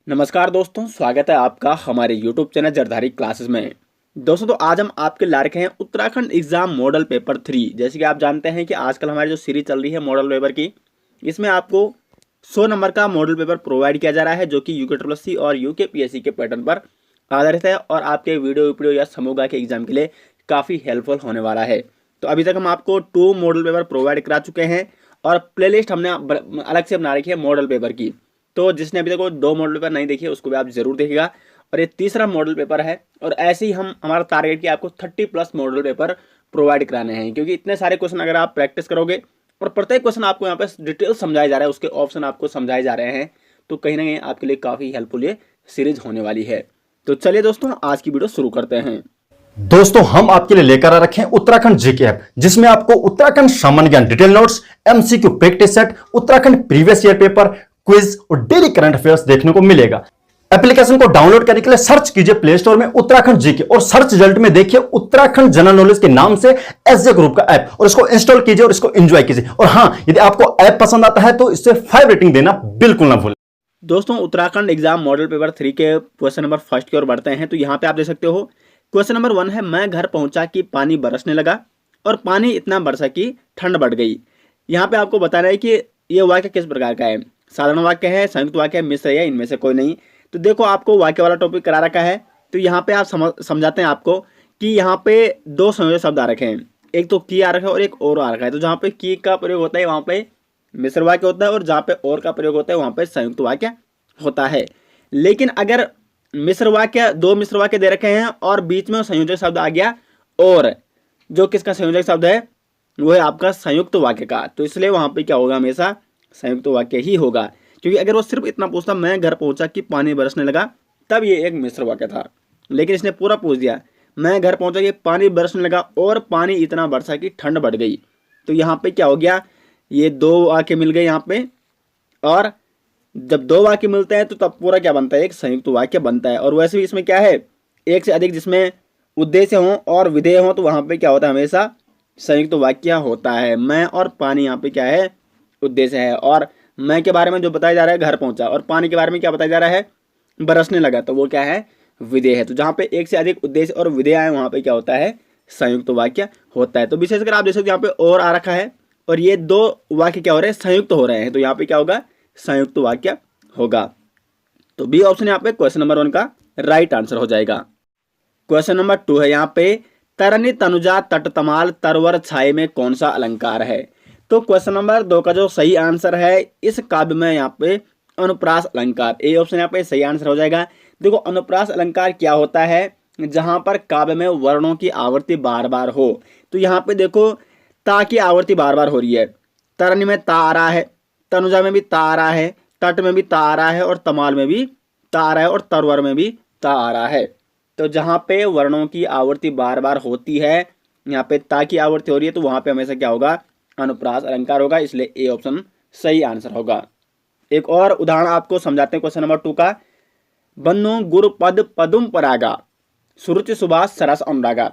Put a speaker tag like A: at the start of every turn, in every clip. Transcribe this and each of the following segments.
A: नमस्कार दोस्तों, स्वागत है आपका हमारे YouTube चैनल जरधारी क्लासेस में। दोस्तों, तो आज हम आपके ला रखे हैं उत्तराखंड एग्जाम मॉडल पेपर 3। जैसे कि आप जानते हैं कि आजकल हमारी जो सीरीज चल रही है मॉडल पेपर की, इसमें आपको 100 नंबर का मॉडल पेपर प्रोवाइड किया जा रहा है, जो कि यूके और यूकेपीएससी के पैटर्न पर आधारित है और आपके वीडियो या समूह के एग्जाम के लिए काफ़ी हेल्पफुल होने वाला है। तो अभी तक हम आपको 2 मॉडल पेपर प्रोवाइड करा चुके हैं और प्लेलिस्ट हमने अलग से बना रखी है मॉडल पेपर की। तो जिसने अभी तक वो 2 मॉडल पेपर नहीं देखी है उसको भी आप जरूर देखिएगा। और ये तीसरा मॉडल पेपर है और ऐसे ही हमारा टारगेट कि आपको 30+ मॉडल पेपर प्रोवाइड कराने हैं, क्योंकि इतने सारे क्वेश्चन अगर आप प्रैक्टिस करोगे और प्रत्येक क्वेश्चन आपको यहाँ पे डिटेल समझाया जा रहा है, उसके ऑप्शन आपको समझाए जा रहे हैं, तो कहीं ना कहीं आपके लिए काफ़ी हेल्पफुल ये सीरीज होने वाली है। तो चलिए दोस्तों, आज की वीडियो शुरू करते हैं।
B: दोस्तों, हम आपके लिए लेकर आ रखे हैं उत्तराखंड जीके ऐप, जिसमें आपको उत्तराखंड सामान्य ज्ञान detail notes, MCQ practice set, Uttarakhand previous year paper, quiz और डेली करंट अफेयर्स देखने को मिलेगा। एप्लीकेशन को डाउनलोड करने के लिए सर्च कीजिए प्ले स्टोर में उत्तराखंड जीके और सर्च रिजल्ट में देखिए उत्तराखंड जनरल नॉलेज के नाम से एसजे ग्रुप का ऐप, और इसको इंस्टॉल कीजिए और इसको एंजॉय कीजिए। और हां, यदि आपको ऐप पसंद आता है तो इससे 5 रेटिंग देना बिल्कुल ना भूलें।
A: दोस्तों, उत्तराखंड एग्जाम मॉडल पेपर 3 के क्वेश्चन नंबर फर्स्ट की ओर बढ़ते हैं। तो यहाँ पे आप देख सकते हो, क्वेश्चन नंबर 1 है, मैं घर पहुंचा कि पानी बरसने लगा और पानी इतना बरसा कि ठंड बढ़ गई। यहाँ पे आपको बताना है कि ये वाक्य किस प्रकार का है, साधारण वाक्य है, संयुक्त वाक्य है, मिश्र है, इनमें से कोई नहीं। तो देखो, आपको वाक्य वाला टॉपिक करा रखा है, तो यहाँ पे आप समझाते हैं आपको कि यहाँ पे 2 संयोजक शब्द आ रखे हैं, एक तो की आ रखा है और एक और आ रखा है। तो जहाँ पे की का प्रयोग होता है वहाँ पे मिश्र वाक्य होता है और जहाँ पे और का प्रयोग होता है वहाँ पे संयुक्त वाक्य होता है। लेकिन अगर मिश्र वाक्य 2 मिश्र वाक्य दे रखे हैं और बीच में संयोजक शब्द आ गया, और जो किसका संयोजक शब्द है वो है आपका संयुक्त वाक्य का, तो इसलिए वहां पे क्या होगा, हमेशा संयुक्त वाक्य ही होगा। क्योंकि अगर वो सिर्फ इतना पूछता, मैं घर पहुंचा कि पानी बरसने लगा, तब ये एक मिश्र वाक्य था। लेकिन इसने पूरा पूछ दिया, मैं घर पहुंचा कि पानी बरसने लगा और पानी इतना बरसा कि ठंड बढ़ गई। तो यहाँ पे क्या हो गया, ये 2 वाक्य मिल गए यहाँ पे, और जब 2 वाक्य मिलते हैं तो तब पूरा क्या बनता है, एक संयुक्त वाक्य बनता है। और वैसे भी इसमें क्या है, एक से अधिक जिसमें उद्देश्य हो और विधेय हो, तो वहां पे क्या होता है, हमेशा संयुक्त वाक्य होता है। मैं और पानी यहाँ पे क्या है, उद्देश्य है। और मैं के बारे में जो बताया जा रहा है घर पहुंचा, और पानी के बारे में क्या बताया जा रहा है, बरसने लगा, तो वो क्या है, विधेय है। तो जहाँ पे एक से अधिक उद्देश्य और विधेय आए वहां पे क्या होता है, संयुक्त वाक्य होता है। तो विशेषकर आप देख सकते हो यहाँ पे और आ रखा है और ये 2 वाक्य क्या हो रहे हैं, संयुक्त हो रहे हैं, तो यहाँ पे क्या होगा, संयुक्त वाक्य होगा। तो बी ऑप्शन यहाँ पे क्वेश्चन नंबर 1 का राइट आंसर हो जाएगा। क्वेश्चन नंबर 2 है यहाँ पे, तरनी तनुजा तटतमाल तरवर छाये में कौन सा अलंकार है। तो क्वेश्चन नंबर 2 का जो सही आंसर है, इस काव्य में यहाँ पे अनुप्रास अलंकार, ए ऑप्शन यहाँ पे सही आंसर हो जाएगा। देखो, अनुप्रास अलंकार क्या होता है, जहां पर काव्य में वर्णों की आवृत्ति बार बार हो। तो यहाँ पे देखो, ता की आवृत्ति बार बार हो रही है, तरनी में ता आ रहा है, तनुजा में भी ता आ रहा है, तट में भी ता आ रहा है, और तमाल में भी ता आ रहा है, और तरवर में भी ता आ रहा है। तो जहाँ पे वर्णों की आवृत्ति बार बार होती है, यहाँ पे ता की आवृत्ति हो रही है, तो वहां पे हमेशा क्या होगा, अनुप्रास अलंकार होगा, इसलिए ए ऑप्शन सही आंसर होगा। एक और उदाहरण आपको समझाते हैं क्वेश्चन नंबर 2 का, बन्नो गुरु पद पदुम परागा सुरुचि सुभाष सरस अनुरागा।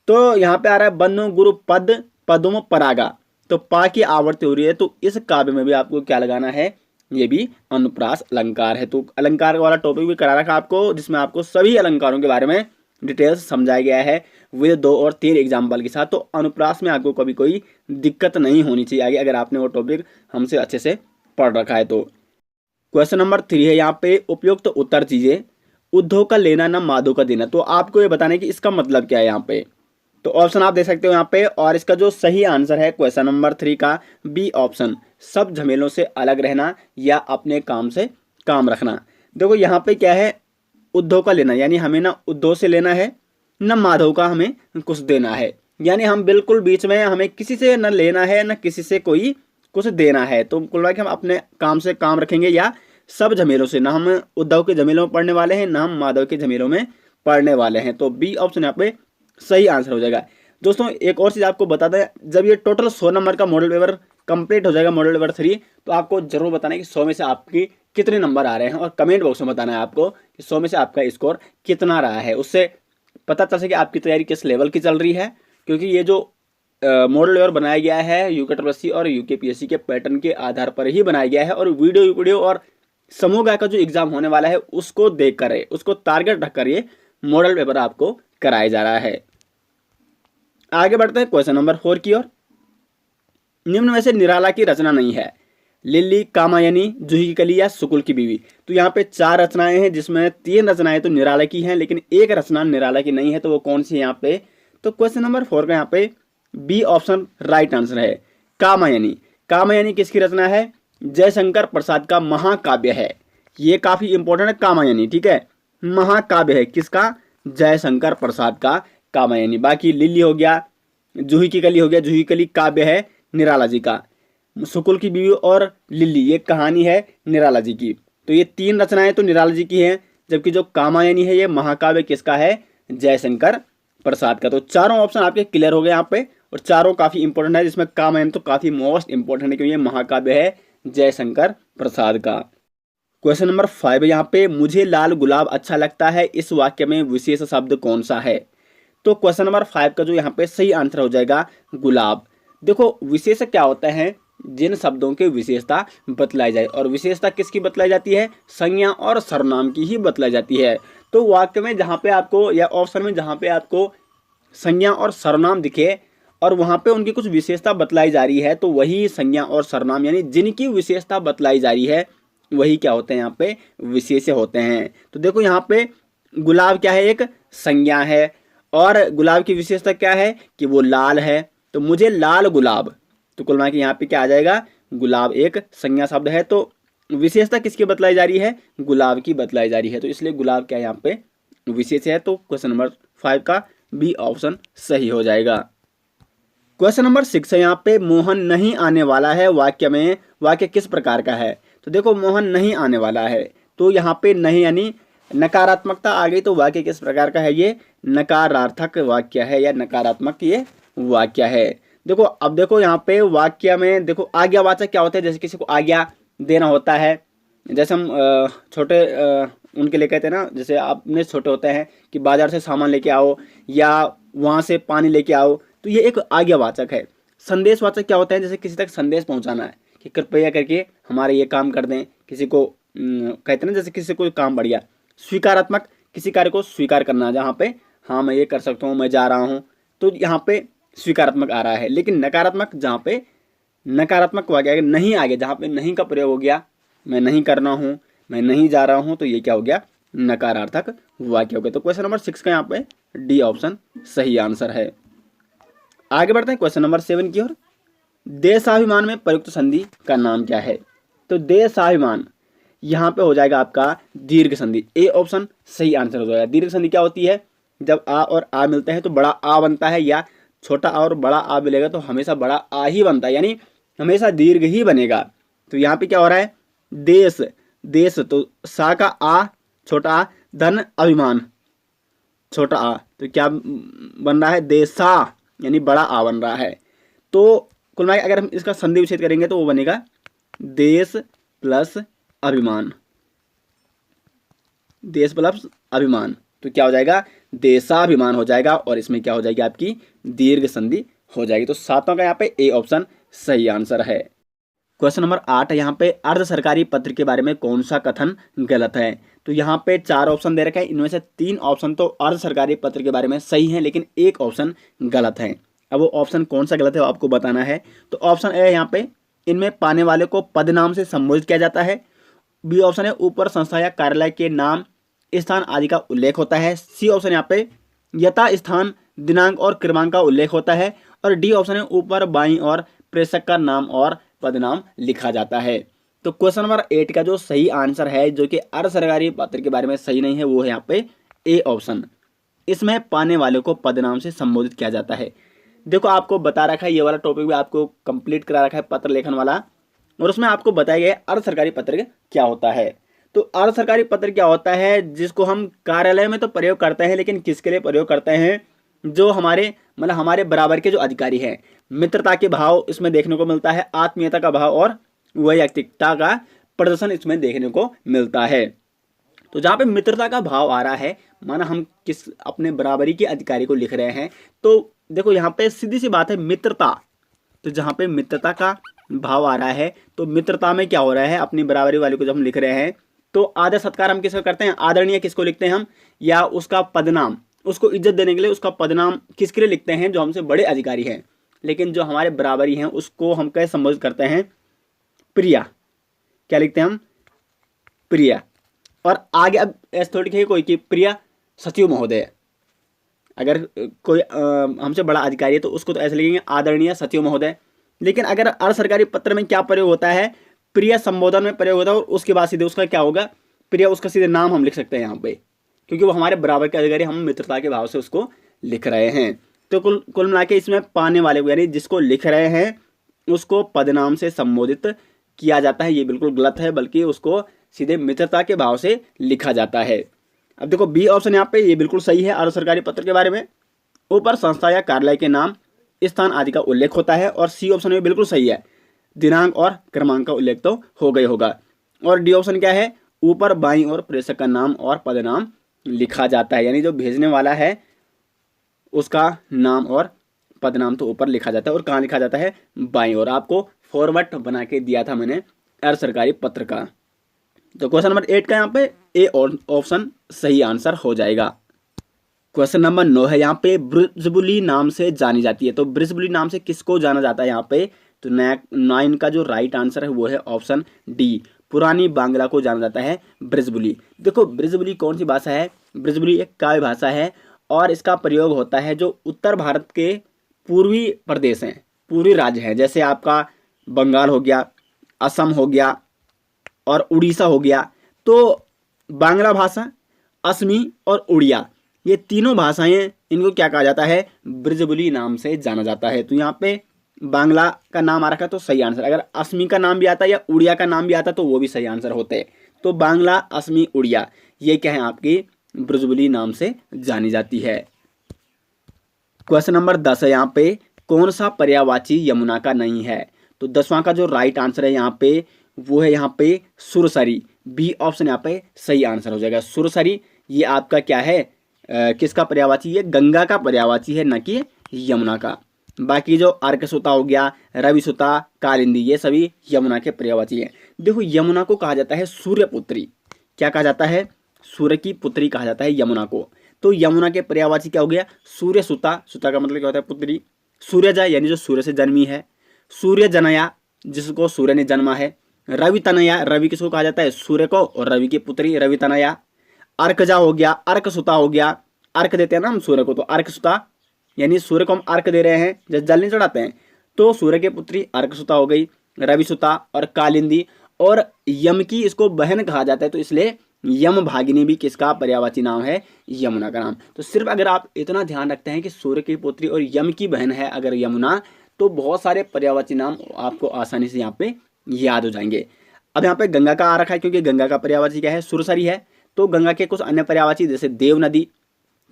A: तो यहाँ पे आ रहा है बन्नो गुरु पद पदुम परागा, तो पा की आवृत्ति हो रही है, तो इस काव्य में भी आपको क्या लगाना है, ये भी अनुप्रास अलंकार है। तो अलंकार वाला टॉपिक भी करा रखा आपको, जिसमें आपको सभी अलंकारों के बारे में डिटेल्स समझाया गया है विद 2 और 3 एग्जाम्पल के साथ। तो अनुप्रास में आपको कभी कोई दिक्कत नहीं होनी चाहिए आगे, अगर आपने वो टॉपिक हमसे अच्छे से पढ़ रखा है तो। क्वेश्चन नंबर 3 है यहाँ पे, उपयुक्त उत्तर दीजिए, उद्धव का लेना न माधव का देना। तो आपको ये बताना है कि इसका मतलब क्या है यहाँ पे। तो ऑप्शन आप देख सकते हो यहाँ पे, और इसका जो सही आंसर है क्वेश्चन नंबर 3 का, बी ऑप्शन, सब झमेलों से अलग रहना या अपने काम से काम रखना। देखो यहाँ पे क्या है, उद्धव का लेना, यानी हमें ना उद्धव से लेना है, न माधव का हमें कुछ देना है, यानी हम बिल्कुल बीच में, हमें किसी से न लेना है न किसी से कोई कुछ देना है। तो कुल मिला के हम अपने काम से काम रखेंगे, या सब झमेलों से, ना हम उद्धव के झमेलों में पढ़ने वाले हैं, ना हम माधव के झमेलों में पढ़ने वाले हैं। तो बी ऑप्शन यहाँ पे सही आंसर हो जाएगा। दोस्तों, एक और चीज़ आपको बता दें, जब ये टोटल 100 नंबर का मॉडल पेपर कंप्लीट हो जाएगा, मॉडल पेपर 3, तो आपको जरूर बताना है कि 100 में से आपकी कितने नंबर आ रहे हैं, और कमेंट बॉक्स में बताना है आपको कि 100 में से आपका स्कोर कितना रहा है। उससे पता चल सके आपकी तैयारी किस लेवल की चल रही है, क्योंकि ये जो मॉडल पेपर बनाया गया है यूके और यूकेपीएससी के पैटर्न के आधार पर ही बनाया गया है, और वीडियो और समूह गायक का जो एग्जाम होने वाला है उसको देख कर, उसको टारगेट रखकर ये मॉडल पेपर आपको कराया जा रहा है। आगे बढ़ते हैं क्वेश्चन नंबर 4 की ओर। निम्न में से निराला की रचना नहीं है। लिली, कामायनी, जूही की कली या शुकुल की बीवी। तो यहाँ पे 4 रचनाएं हैं जिसमें 3 रचनाएं तो निराला की हैं, लेकिन एक रचना निराला की नहीं है। तो वो कौन सी है यहाँ पे? तो क्वेश्चन नंबर 4 का यहाँ पे बी ऑप्शन राइट आंसर है, कामायनी। कामायनी किसकी रचना है? जयशंकर प्रसाद का महाकाव्य है। ये काफी इंपॉर्टेंट है कामायनी, ठीक है। महाकाव्य है किसका? जयशंकर प्रसाद का कामायनी। बाकी लिली हो गया, जूही की कली हो गया, जूही की कली काव्य है निराला जी का। शुकुल की बीवी और लिली ये कहानी है निराला जी की। तो ये 3 रचनाएं तो निराला जी की हैं, जबकि जो कामायनी है ये महाकाव्य किसका है? जयशंकर प्रसाद का। तो चारों ऑप्शन आपके क्लियर हो गए यहाँ पे, और चारों काफी इंपॉर्टेंट है, जिसमें कामायनी तो काफी मोस्ट इंपॉर्टेंट है क्योंकि ये महाकाव्य है जयशंकर प्रसाद का। क्वेश्चन नंबर 5 यहाँ पे, मुझे लाल गुलाब अच्छा लगता है, इस वाक्य में विशेष शब्द कौन सा है? तो क्वेश्चन नंबर 5 का जो यहाँ पे सही आंसर हो जाएगा गुलाब। देखो विशेष क्या होता है? जिन शब्दों की विशेषता बतलाई जाए, और विशेषता किसकी बतलाई जाती है? संज्ञा और सर्वनाम की ही बतलाई जाती है। तो वाक्य में जहाँ पे आपको, या ऑप्शन में जहाँ पे आपको संज्ञा और सर्वनाम दिखे और वहाँ पे उनकी कुछ विशेषता बतलाई जा रही है, तो वही संज्ञा और सर्वनाम यानी जिनकी विशेषता बतलाई जा रही है वही क्या होते हैं? यहाँ पे विशेष्य होते हैं। तो देखो यहाँ पे गुलाब क्या है? एक संज्ञा है, और गुलाब की विशेषता क्या है? कि वो लाल है। तो मुझे लाल गुलाब, तो कुल मिला के यहाँ पे क्या आ जाएगा? गुलाब एक संज्ञा शब्द है, तो विशेषता किसकी बतलाई जा रही है? गुलाब की बतलाई जा रही है। तो इसलिए गुलाब क्या है यहाँ पे? विशेष है। तो क्वेश्चन नंबर 5 का बी ऑप्शन सही हो जाएगा। क्वेश्चन नंबर 6 है यहाँ पे, मोहन नहीं आने वाला है वाक्य में, वाक्य किस प्रकार का है? तो देखो मोहन नहीं आने वाला है, तो यहाँ पे नहीं यानी नकारात्मकता आ गई, तो वाक्य किस प्रकार का है? ये नकारार्थक वाक्य है, या नकारात्मक ये वाक्य है। देखो अब देखो यहाँ पे वाक्य में देखो आज्ञावाचक क्या होता है? जैसे किसी को आज्ञा देना होता है, जैसे हम छोटे उनके लिए कहते हैं ना, जैसे आपने छोटे होते हैं कि बाजार से सामान लेके आओ या वहाँ से पानी लेके आओ, तो ये एक आज्ञावाचक है। संदेशवाचक क्या होता है? जैसे किसी तक संदेश पहुँचाना है कि कृपया करके हमारे ये काम कर दें, किसी को कहते हैं ना, जैसे किसी को काम बढ़िया। स्वीकारात्मक किसी कार्य को स्वीकार करना, जहाँ पे हाँ मैं ये कर सकता हूँ, मैं जा रहा हूँ, तो यहाँ पे स्वीकारात्मक आ रहा है। लेकिन नकारात्मक, जहाँ पे नकारात्मक वाक्य नहीं आ गया, जहाँ पे नहीं का प्रयोग हो गया, मैं नहीं करना हूँ, मैं नहीं जा रहा हूँ, तो ये क्या हो गया? नकारार्थक वाक्य हो गया। तो क्वेश्चन नंबर 6 का यहाँ पे डी ऑप्शन सही आंसर है। आगे बढ़ते हैं क्वेश्चन नंबर 7 की ओर। देशाभिमान में प्रयुक्त संधि का नाम क्या है? तो देशाभिमान यहाँ पे हो जाएगा आपका दीर्घ संधि। ए ऑप्शन सही आंसर हो जाएगा। दीर्घ संधि क्या होती है? जब आ और आ मिलते हैं तो बड़ा आ बनता है, या छोटा आ और बड़ा आ मिलेगा तो हमेशा बड़ा आ ही बनता है, यानी हमेशा दीर्घ ही बनेगा। तो यहाँ पे क्या हो रहा है? देश, देश तो सा का आ छोटा आ, धन अभिमान छोटा आ, तो क्या बन रहा है? देशा, यानी बड़ा आ बन रहा है। तो कुल मिला के अगर हम इसका संधि विच्छेद करेंगे तो वो बनेगा देश प्लस अभिमान, देश प्लस अभिमान, तो क्या हो जाएगा? देशाभिमान हो जाएगा, और इसमें क्या हो जाएगी? आपकी दीर्घ संधि हो जाएगी। तो 7वां का यहाँ पे ए ऑप्शन सही आंसर है। क्वेश्चन नंबर 8 यहाँ पे, अर्ध सरकारी पत्र के बारे में कौन सा कथन गलत है? तो यहाँ पे 4 ऑप्शन दे रखे हैं, इनमें से 3 ऑप्शन तो अर्ध सरकारी पत्र के बारे में सही है, लेकिन एक ऑप्शन गलत है। अब वो ऑप्शन कौन सा गलत है वो आपको बताना है। तो ऑप्शन ए यहाँ पे, इनमें पाने वाले को पद नाम से संबोधित किया जाता है। बी ऑप्शन है, ऊपर संस्था या कार्यालय के नाम, स्थान आदि का उल्लेख होता है। सी ऑप्शन यहाँ पे, यथा स्थान, दिनांक और क्रमांक का उल्लेख होता है। और डी ऑप्शन है, ऊपर बाईं और प्रेषक का नाम और पदनाम लिखा जाता है। तो क्वेश्चन नंबर 8 का जो सही आंसर है, जो कि अर्ध सरकारी पत्र के बारे में सही नहीं है, वो है यहाँ पे ए ऑप्शन। इसमें पाने वाले को पदनाम से संबोधित किया जाता है। देखो आपको बता रखा है, ये वाला टॉपिक भी आपको कंप्लीट करा रखा है, पत्र लेखन वाला, और उसमें आपको बताया गया है अर्ध सरकारी पत्र क्या होता है। तो अर्ध सरकारी पत्र क्या होता है? जिसको हम कार्यालय में तो प्रयोग करते हैं, लेकिन किसके लिए प्रयोग करते हैं? जो हमारे मतलब हमारे बराबर के जो अधिकारी हैं। मित्रता के भाव इसमें देखने को मिलता है, आत्मीयता का भाव और वैयक्तिकता का प्रदर्शन इसमें देखने को मिलता है। तो जहाँ पे मित्रता का भाव आ रहा है, माना हम किस अपने बराबरी के अधिकारी को लिख रहे हैं, तो देखो यहाँ पे सीधी सी बात है मित्रता, तो जहाँ पे मित्रता का भाव आ रहा है, तो मित्रता में क्या हो रहा है, अपनी बराबरी वाले को जब हम लिख रहे हैं तो आदर सत्कार हम किसको करते हैं, आदरणीय किसको लिखते हैं हम, या उसका पदनाम, उसको इज्जत देने के लिए उसका पदनाम किसके लिए लिखते हैं, जो हमसे बड़े अधिकारी हैं। लेकिन जो हमारे बराबरी हैं उसको हम कैसे संबोधित करते हैं, प्रिया, क्या लिखते हैं हम, प्रिया। और आगे अब ऐसे थोड़ी है कोई कि प्रिया सचिव महोदय, अगर कोई हमसे बड़ा अधिकारी है तो उसको तो ऐसे लिखेंगे आदरणीय सचिव महोदय। लेकिन अगर अर्ध सरकारी पत्र में क्या प्रयोग होता है, प्रिय संबोधन में प्रयोग होता है, और उसके बाद सीधे उसका क्या होगा, प्रिय, उसका सीधे नाम हम लिख सकते हैं यहाँ पे, क्योंकि वो हमारे बराबर के अधिकारी, हम मित्रता के भाव से उसको लिख रहे हैं। तो कुल मिला के इसमें पाने वाले को यानी जिसको लिख रहे हैं उसको पदनाम से संबोधित किया जाता है, ये बिल्कुल गलत है, बल्कि उसको सीधे मित्रता के भाव से लिखा जाता है। अब देखो बी ऑप्शन यहाँ पे ये बिल्कुल सही है अर्ध सरकारी पत्र के बारे में, ऊपर संस्था या कार्यालय के नाम, स्थान आदि का उल्लेख होता है। और सी ऑप्शन में बिल्कुल सही है, दिनांक और क्रमांक का उल्लेख तो हो गई होगा। और डी ऑप्शन क्या है, ऊपर बाईं ओर प्रेषक का नाम और पदनाम लिखा जाता है, यानी जो भेजने वाला है उसका नाम और पदनाम तो ऊपर लिखा जाता है, और कहाँ लिखा जाता है, बाईं ओर। आपको फॉर्मेट बना के दिया था मैंने अर्ध सरकारी पत्र का। तो क्वेश्चन नंबर 8 का यहाँ पे ए ऑप्शन सही आंसर हो जाएगा। क्वेश्चन नंबर 9 है यहाँ पे, ब्रिजबुली नाम से जानी जाती है। तो ब्रिजबुली नाम से किसको जाना जाता है यहाँ पे, तो 9 का जो राइट आंसर है वो है ऑप्शन डी, पुरानी बांग्ला को जाना जाता है ब्रिजबुली। देखो ब्रिजबुली कौन सी भाषा है, ब्रिजबुली एक काव्य भाषा है, और इसका प्रयोग होता है जो उत्तर भारत के पूर्वी प्रदेश हैं, पूर्वी राज्य हैं, जैसे आपका बंगाल हो गया, असम हो गया और उड़ीसा हो गया। तो बांग्ला भाषा, असमी और उड़िया, ये तीनों भाषाएं, इनको क्या कहा जाता है, ब्रिजबुली नाम से जाना जाता है। तो यहाँ पे बांग्ला का नाम आ रखा तो सही आंसर, अगर असमी का नाम भी आता या उड़िया का नाम भी आता तो वो भी सही आंसर होते। तो बांग्ला, असमी, उड़िया, ये क्या है, आपकी ब्रिजबुली नाम से जानी जाती है। क्वेश्चन नंबर 10 है यहाँ पे, कौन सा पर्यायवाची यमुना का नहीं है। तो 10वां का जो राइट आंसर है यहाँ पे वो है यहाँ पे सुरसरी, बी ऑप्शन यहाँ पे सही आंसर हो जाएगा। सुरसरी ये आपका क्या है, किसका पर्यायवाची, ये गंगा का पर्यायवाची है, न कि यमुना का। बाकी जो अर्कसुता हो गया, रविसुता, कालिंदी, ये सभी यमुना के पर्यायवाची है। देखो यमुना को कहा जाता है सूर्यपुत्री, क्या कहा जाता है, सूर्य की पुत्री कहा जाता है यमुना को। तो यमुना के पर्यायवाची क्या हो गया, सूर्यसुता, सुता का मतलब क्या होता है, पुत्री। सूर्यजा यानी जो सूर्य से जन्मी है, सूर्यजनया जिसको सूर्य ने जन्मा है, रवि तनया, रवि किसको कहा जाता है, सूर्य को, और रवि की पुत्री रवि तनया। अर्कजा हो गया, अर्कसुता हो गया, अर्क देते हैं ना हम सूर्य को, तो अर्कसुता यानी सूर्य को हम अर्क दे रहे हैं, जब जल नहीं चढ़ाते हैं, तो सूर्य की पुत्री अर्कसुता हो गई, रविसुता और कालिंदी। और यम की इसको बहन कहा जाता है, तो इसलिए यम भागिनी भी किसका पर्यायवाची नाम है, यमुना का नाम। तो सिर्फ अगर आप इतना ध्यान रखते हैं कि सूर्य की पुत्री और यम की बहन है अगर यमुना, तो बहुत सारे पर्यायवाची नाम आपको आसानी से यहाँ पे याद हो जाएंगे। अब यहाँ पे गंगा का आ रखा है, क्योंकि गंगा का पर्यायवाची क्या है, सुरसरी है। तो गंगा के कुछ अन्य पर्यायवाची जैसे देव नदी,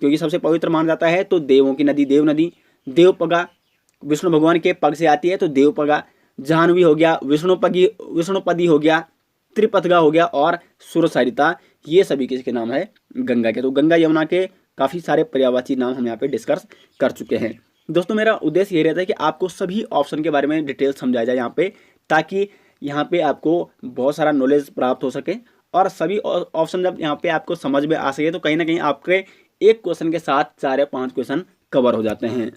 A: क्योंकि सबसे पवित्र माना जाता है, तो देवों की नदी देव नदी। देवपगा विष्णु भगवान के पग से आती है, तो देवपगा। जाह्नवी हो गया, विष्णुपदी हो गया, त्रिपथगा हो गया, और सुरसरिता, ये सभी किसके नाम है, गंगा के। तो गंगा यमुना के काफ़ी सारे पर्यायवाची नाम हम यहाँ पे डिस्कस कर चुके हैं। दोस्तों मेरा उद्देश्य ये रहता है कि आपको सभी ऑप्शन के बारे में डिटेल समझाया जाए यहाँ पे, ताकि यहाँ पे आपको बहुत सारा नॉलेज प्राप्त हो सके, और सभी ऑप्शन जब यहाँ पे आपको समझ में आ सके तो कहीं ना कहीं आपके एक क्वेश्चन के साथ 4 या 5 क्वेश्चन कवर हो जाते हैं।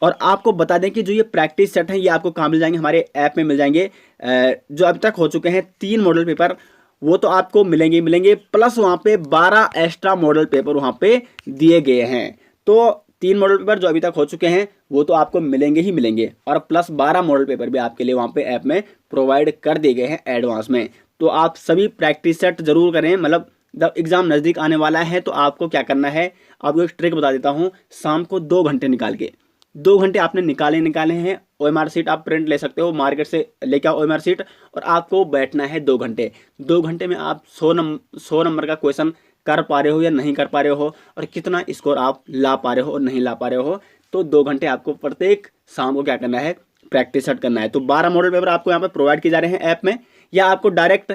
A: और आपको बता दें कि जो ये प्रैक्टिस सेट है ये आपको कहाँ मिल जाएंगे, हमारे ऐप में मिल जाएंगे। जो अभी तक हो चुके हैं 3 मॉडल पेपर, वो तो आपको मिलेंगे, प्लस वहाँ पे 12 एक्स्ट्रा मॉडल पेपर वहाँ पे दिए गए हैं। तो 3 मॉडल पेपर जो अभी तक हो चुके हैं वो तो आपको मिलेंगे, और प्लस 12 मॉडल पेपर भी आपके लिए वहाँ पे ऐप में प्रोवाइड कर दिए गए हैं एडवांस में। तो आप सभी प्रैक्टिस सेट जरूर करें, मतलब जब एग्जाम नज़दीक आने वाला है तो आपको क्या करना है, आपको एक ट्रिक बता देता हूँ। शाम को 2 घंटे निकाल के, 2 घंटे आपने निकाले हैं। OMR शीट आप प्रिंट ले सकते हो, मार्केट से लेके आओ OMR शीट, और आपको बैठना है 2 घंटे। 2 घंटे में आप 100 नंबर का क्वेश्चन कर पा रहे हो या नहीं कर पा रहे हो, और कितना स्कोर आप ला पा रहे हो और नहीं ला पा रहे हो। तो 2 घंटे आपको प्रत्येक शाम को क्या करना है, प्रैक्टिस सेट करना है। तो 12 मॉडल पेपर आपको यहाँ पे प्रोवाइड किए जा रहे हैं ऐप में, या आपको डायरेक्ट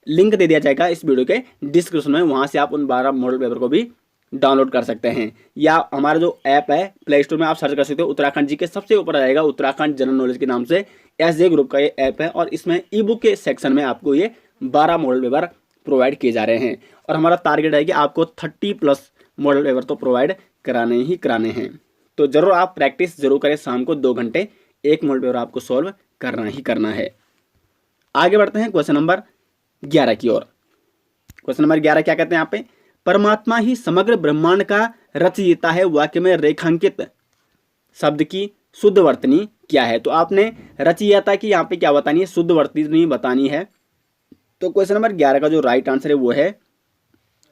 A: लिंक दे दिया जाएगा इस वीडियो के डिस्क्रिप्शन में, वहाँ से आप उन 12 मॉडल पेपर को भी डाउनलोड कर सकते हैं। या हमारा जो ऐप है प्ले स्टोर में आप सर्च कर सकते हो, उत्तराखंड जी के सबसे ऊपर आ जाएगा, उत्तराखंड जनरल नॉलेज के नाम से एसजे ग्रुप का ये ऐप है और इसमें ई बुक के सेक्शन में आपको ये 12 मॉडल पेपर प्रोवाइड किए जा रहे हैं और हमारा टारगेट है कि आपको 30+ मॉडल पेपर तो प्रोवाइड कराने ही कराने हैं। तो ज़रूर आप प्रैक्टिस जरूर करें, शाम को 2 घंटे एक मॉडल पेपर आपको सॉल्व करना ही करना है। आगे बढ़ते हैं क्वेश्चन नंबर 11 की ओर। क्वेश्चन नंबर 11 क्या कहते हैं यहाँ पे, परमात्मा ही समग्र ब्रह्मांड का रचयिता है, वाक्य में रेखांकित शब्द की शुद्ध वर्तनी क्या है। तो आपने रचयिता की यहाँ पे क्या बतानी है, शुद्ध वर्तनी बतानी है। तो क्वेश्चन नंबर 11 का जो राइट आंसर है वो है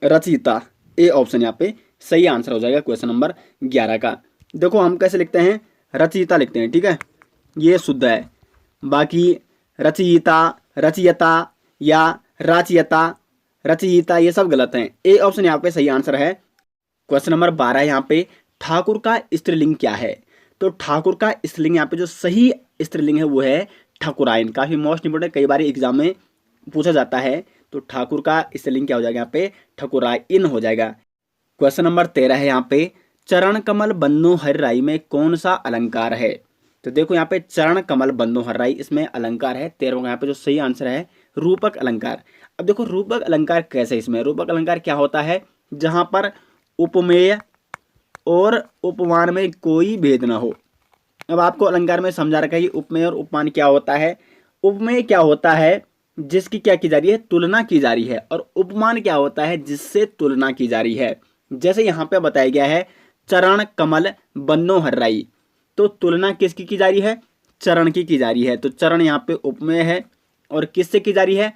A: रचयिता, ए ऑप्शन यहाँ पे सही आंसर हो जाएगा क्वेश्चन नंबर 11 का। देखो हम कैसे लिखते हैं, रचयिता लिखते हैं, ठीक है, ये शुद्ध है। बाकी रचयिता, रचयिता या राचयिता, रचयिता ये सब गलत हैं। ए ऑप्शन यहाँ पे सही आंसर है। क्वेश्चन नंबर 12 यहाँ पे ठाकुर का स्त्रीलिंग क्या है। तो ठाकुर का स्त्रीलिंग यहाँ पे जो सही स्त्रीलिंग है वो है ठाकुरायन। काफ़ी मोस्ट इंपोर्टेंट, कई बार एग्जाम में पूछा जाता है। तो ठाकुर का स्त्रीलिंग क्या हो जाएगा यहाँ पे, ठकुराइन हो जाएगा। क्वेश्चन नंबर 13 है यहाँ पे, चरण कमल बन्नो हर्राई में कौन सा अलंकार है। तो देखो यहाँ पे चरण कमल बन्नो हर्राई, इसमें अलंकार है 13 का। यहाँ पे जो सही आंसर है रूपक अलंकार। अब देखो रूपक अलंकार कैसे, इसमें रूपक अलंकार क्या होता है, जहां पर उपमेय और उपमान में कोई भेद ना हो। अब आपको अलंकार में समझा रखा है कि उपमेय और उपमान क्या होता है। उपमेय क्या होता है, जिसकी क्या की जा रही है, तुलना की जा रही है। और उपमान क्या होता है, जिससे तुलना की जा रही है। जैसे यहाँ पे बताया गया है चरण कमल बन्नो हर्राई, तो तुलना किसकी की जा रही है, चरण की जा रही है। तो चरण यहाँ पे उपमेय है और किससे की जा रही है,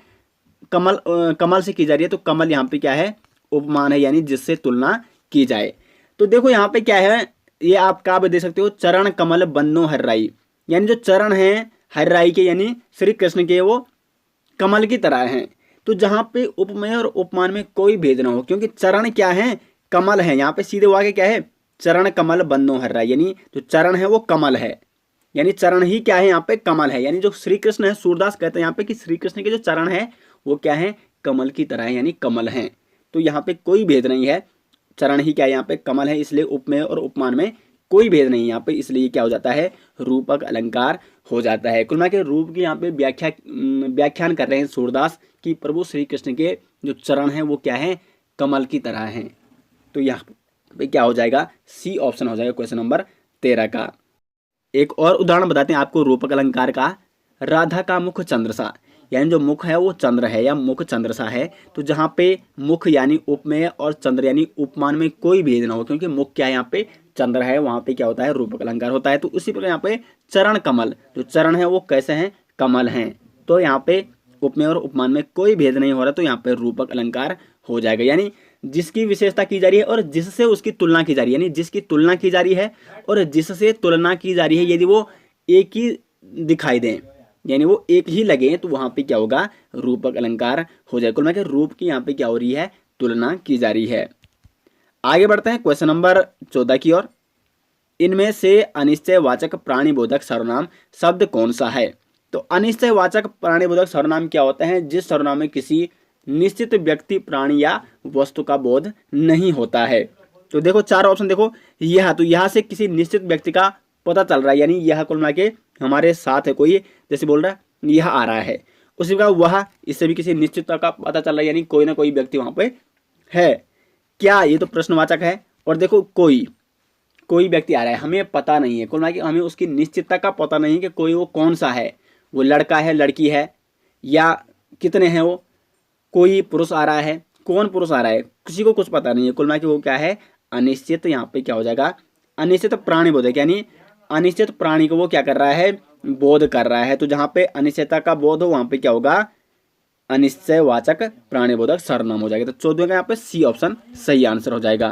A: कमल से की जा रही है। तो कमल यहाँ पे क्या है, उपमान है, यानी जिससे तुलना की जाए। तो देखो यहाँ पे क्या है, ये आप क्या दे सकते हो, चरण कमल बन्नो हर्राई, यानी जो चरण है हर्राई के यानी श्री कृष्ण के, वो कमल की तरह हैं। तो जहाँ पे उपमेय और उपमान में कोई भेद ना हो, क्योंकि चरण क्या है, कमल है। यहाँ पे सीधे वाक्य क्या है, चरण कमल बन्नो हर्राई, यानी जो चरण है वो कमल है, यानी चरण ही क्या है यहाँ पे, कमल है। यानी जो श्री कृष्ण है, सूरदास कहते हैं यहाँ पे कि श्री कृष्ण के जो चरण है वो क्या है, कमल की तरह है, यानी कमल हैं। तो यहाँ पे कोई भेद नहीं है, चरण ही क्या है यहाँ पे, कमल है, इसलिए उपमेय और उपमान में कोई भेद नहीं है यहाँ पे, इसलिए क्या हो जाता है, रूपक अलंकार हो जाता है। कुल मिला के रूप की यहाँ पे व्याख्यान कर रहे हैं सूरदास कि प्रभु श्री कृष्ण के जो चरण हैं वो क्या है, कमल की तरह हैं। तो यहाँ पे क्या हो जाएगा, सी ऑप्शन हो जाएगा क्वेश्चन नंबर 13 का। एक और उदाहरण बताते हैं आपको रूपक अलंकार का, राधा का मुख चंद्र सा, यानी जो मुख है वो चंद्र है या मुख चंद्र सा है। तो जहाँ पे मुख यानी उपमेय और चंद्र यानी उपमान में कोई भेद ना हो, क्योंकि मुख क्या है यहाँ पे, चंद्र है, वहाँ पे क्या होता है, रूपक अलंकार होता है। तो उसी प्रकार यहाँ पे चरण कमल, जो चरण है वो कैसे हैं, कमल हैं। तो यहाँ पे उपमेय और उपमान में कोई भेद नहीं हो रहा, तो यहाँ पे रूपक अलंकार हो जाएगा। यानी जिसकी विशेषता की जा रही है और जिससे उसकी तुलना की जा रही है, यानी जिसकी तुलना की जा रही है और जिससे तुलना की जा रही है, यदि वो एक ही दिखाई दें, यानी वो एक ही लगे, तो वहां पे क्या होगा, रूपक अलंकार हो जाए। कुल मिला के रूप की यहाँ पे क्या हो रही है, तुलना की जा रही है। आगे बढ़ते हैं क्वेश्चन नंबर 14 की ओर। इनमें से अनिश्चयवाचक प्राणीबोधक सर्वनाम शब्द कौन सा है। तो अनिश्चयवाचक प्राणीबोधक सर्वनाम क्या होते हैं, जिस सर्वनाम में किसी निश्चित व्यक्ति, प्राणी या वस्तु का बोध नहीं होता है। तो देखो 4 ऑप्शन देखो, यह, तो यहाँ से किसी निश्चित व्यक्ति का पता चल रहा है, यानी यह कुल मिला के हमारे साथ है कोई, जैसे बोल रहा है यह आ रहा है, उसी का वह, इससे भी किसी निश्चितता का पता चल रहा है, यानी कोई ना कोई व्यक्ति वहां पे है। क्या, ये तो प्रश्नवाचक है। और देखो कोई व्यक्ति आ रहा है, हमें पता नहीं है, कुल मिला के हमें उसकी निश्चितता का पता नहीं कि कोई वो कौन सा है, वो लड़का है, लड़की है, या कितने हैं वो, कोई पुरुष आ रहा है, कौन पुरुष आ रहा है, किसी को कुछ पता नहीं है। कुल मिला के वो क्या है, अनिश्चित। यहाँ पे क्या हो जाएगा, अनिश्चित प्राणी बोधक, यानी अनिश्चित प्राणी को वो क्या कर रहा है, बोध कर रहा है। तो जहाँ पे अनिश्चितता का बोध हो वहां पे क्या होगा, अनिश्चयवाचक प्राणीबोधक सर्वनाम हो जाएगा। तो 14 का यहाँ पे सी ऑप्शन सही आंसर हो जाएगा।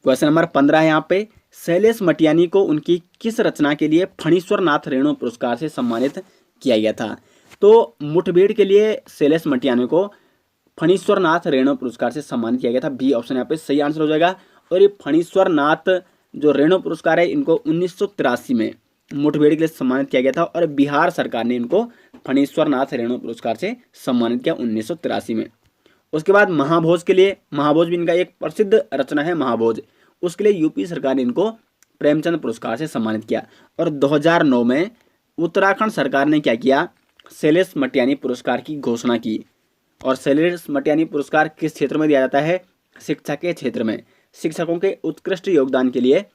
A: क्वेश्चन नंबर 15 है यहाँ पे, शैलेश मटियानी को उनकी किस रचना के लिए फणीश्वर नाथ रेणु पुरस्कार से सम्मानित किया गया था। तो मुठभेड़ के लिए शैलेश मटियानी को फणीश्वर नाथ रेणु पुरस्कार से सम्मानित किया गया था, बी ऑप्शन यहाँ पे सही आंसर हो जाएगा। और ये फणीश्वर नाथ जो रेणु पुरस्कार है, इनको 1983 में मुठभेड़ के लिए सम्मानित किया गया था, और बिहार सरकार ने इनको फणीश्वर नाथ रेणु पुरस्कार से सम्मानित किया 1983 में। उसके बाद महाभोज के लिए, महाभोज भी इनका एक प्रसिद्ध रचना है महाभोज, उसके लिए यूपी सरकार ने इनको प्रेमचंद पुरस्कार से सम्मानित किया। और 2009 में उत्तराखंड सरकार ने क्या किया, शैलेश मटियानी पुरस्कार की घोषणा की। और शैलेश मटियानी पुरस्कार किस क्षेत्र में दिया जाता है, शिक्षा के क्षेत्र में। शिक्षकों के उत्कृष्ट योगदान के लिए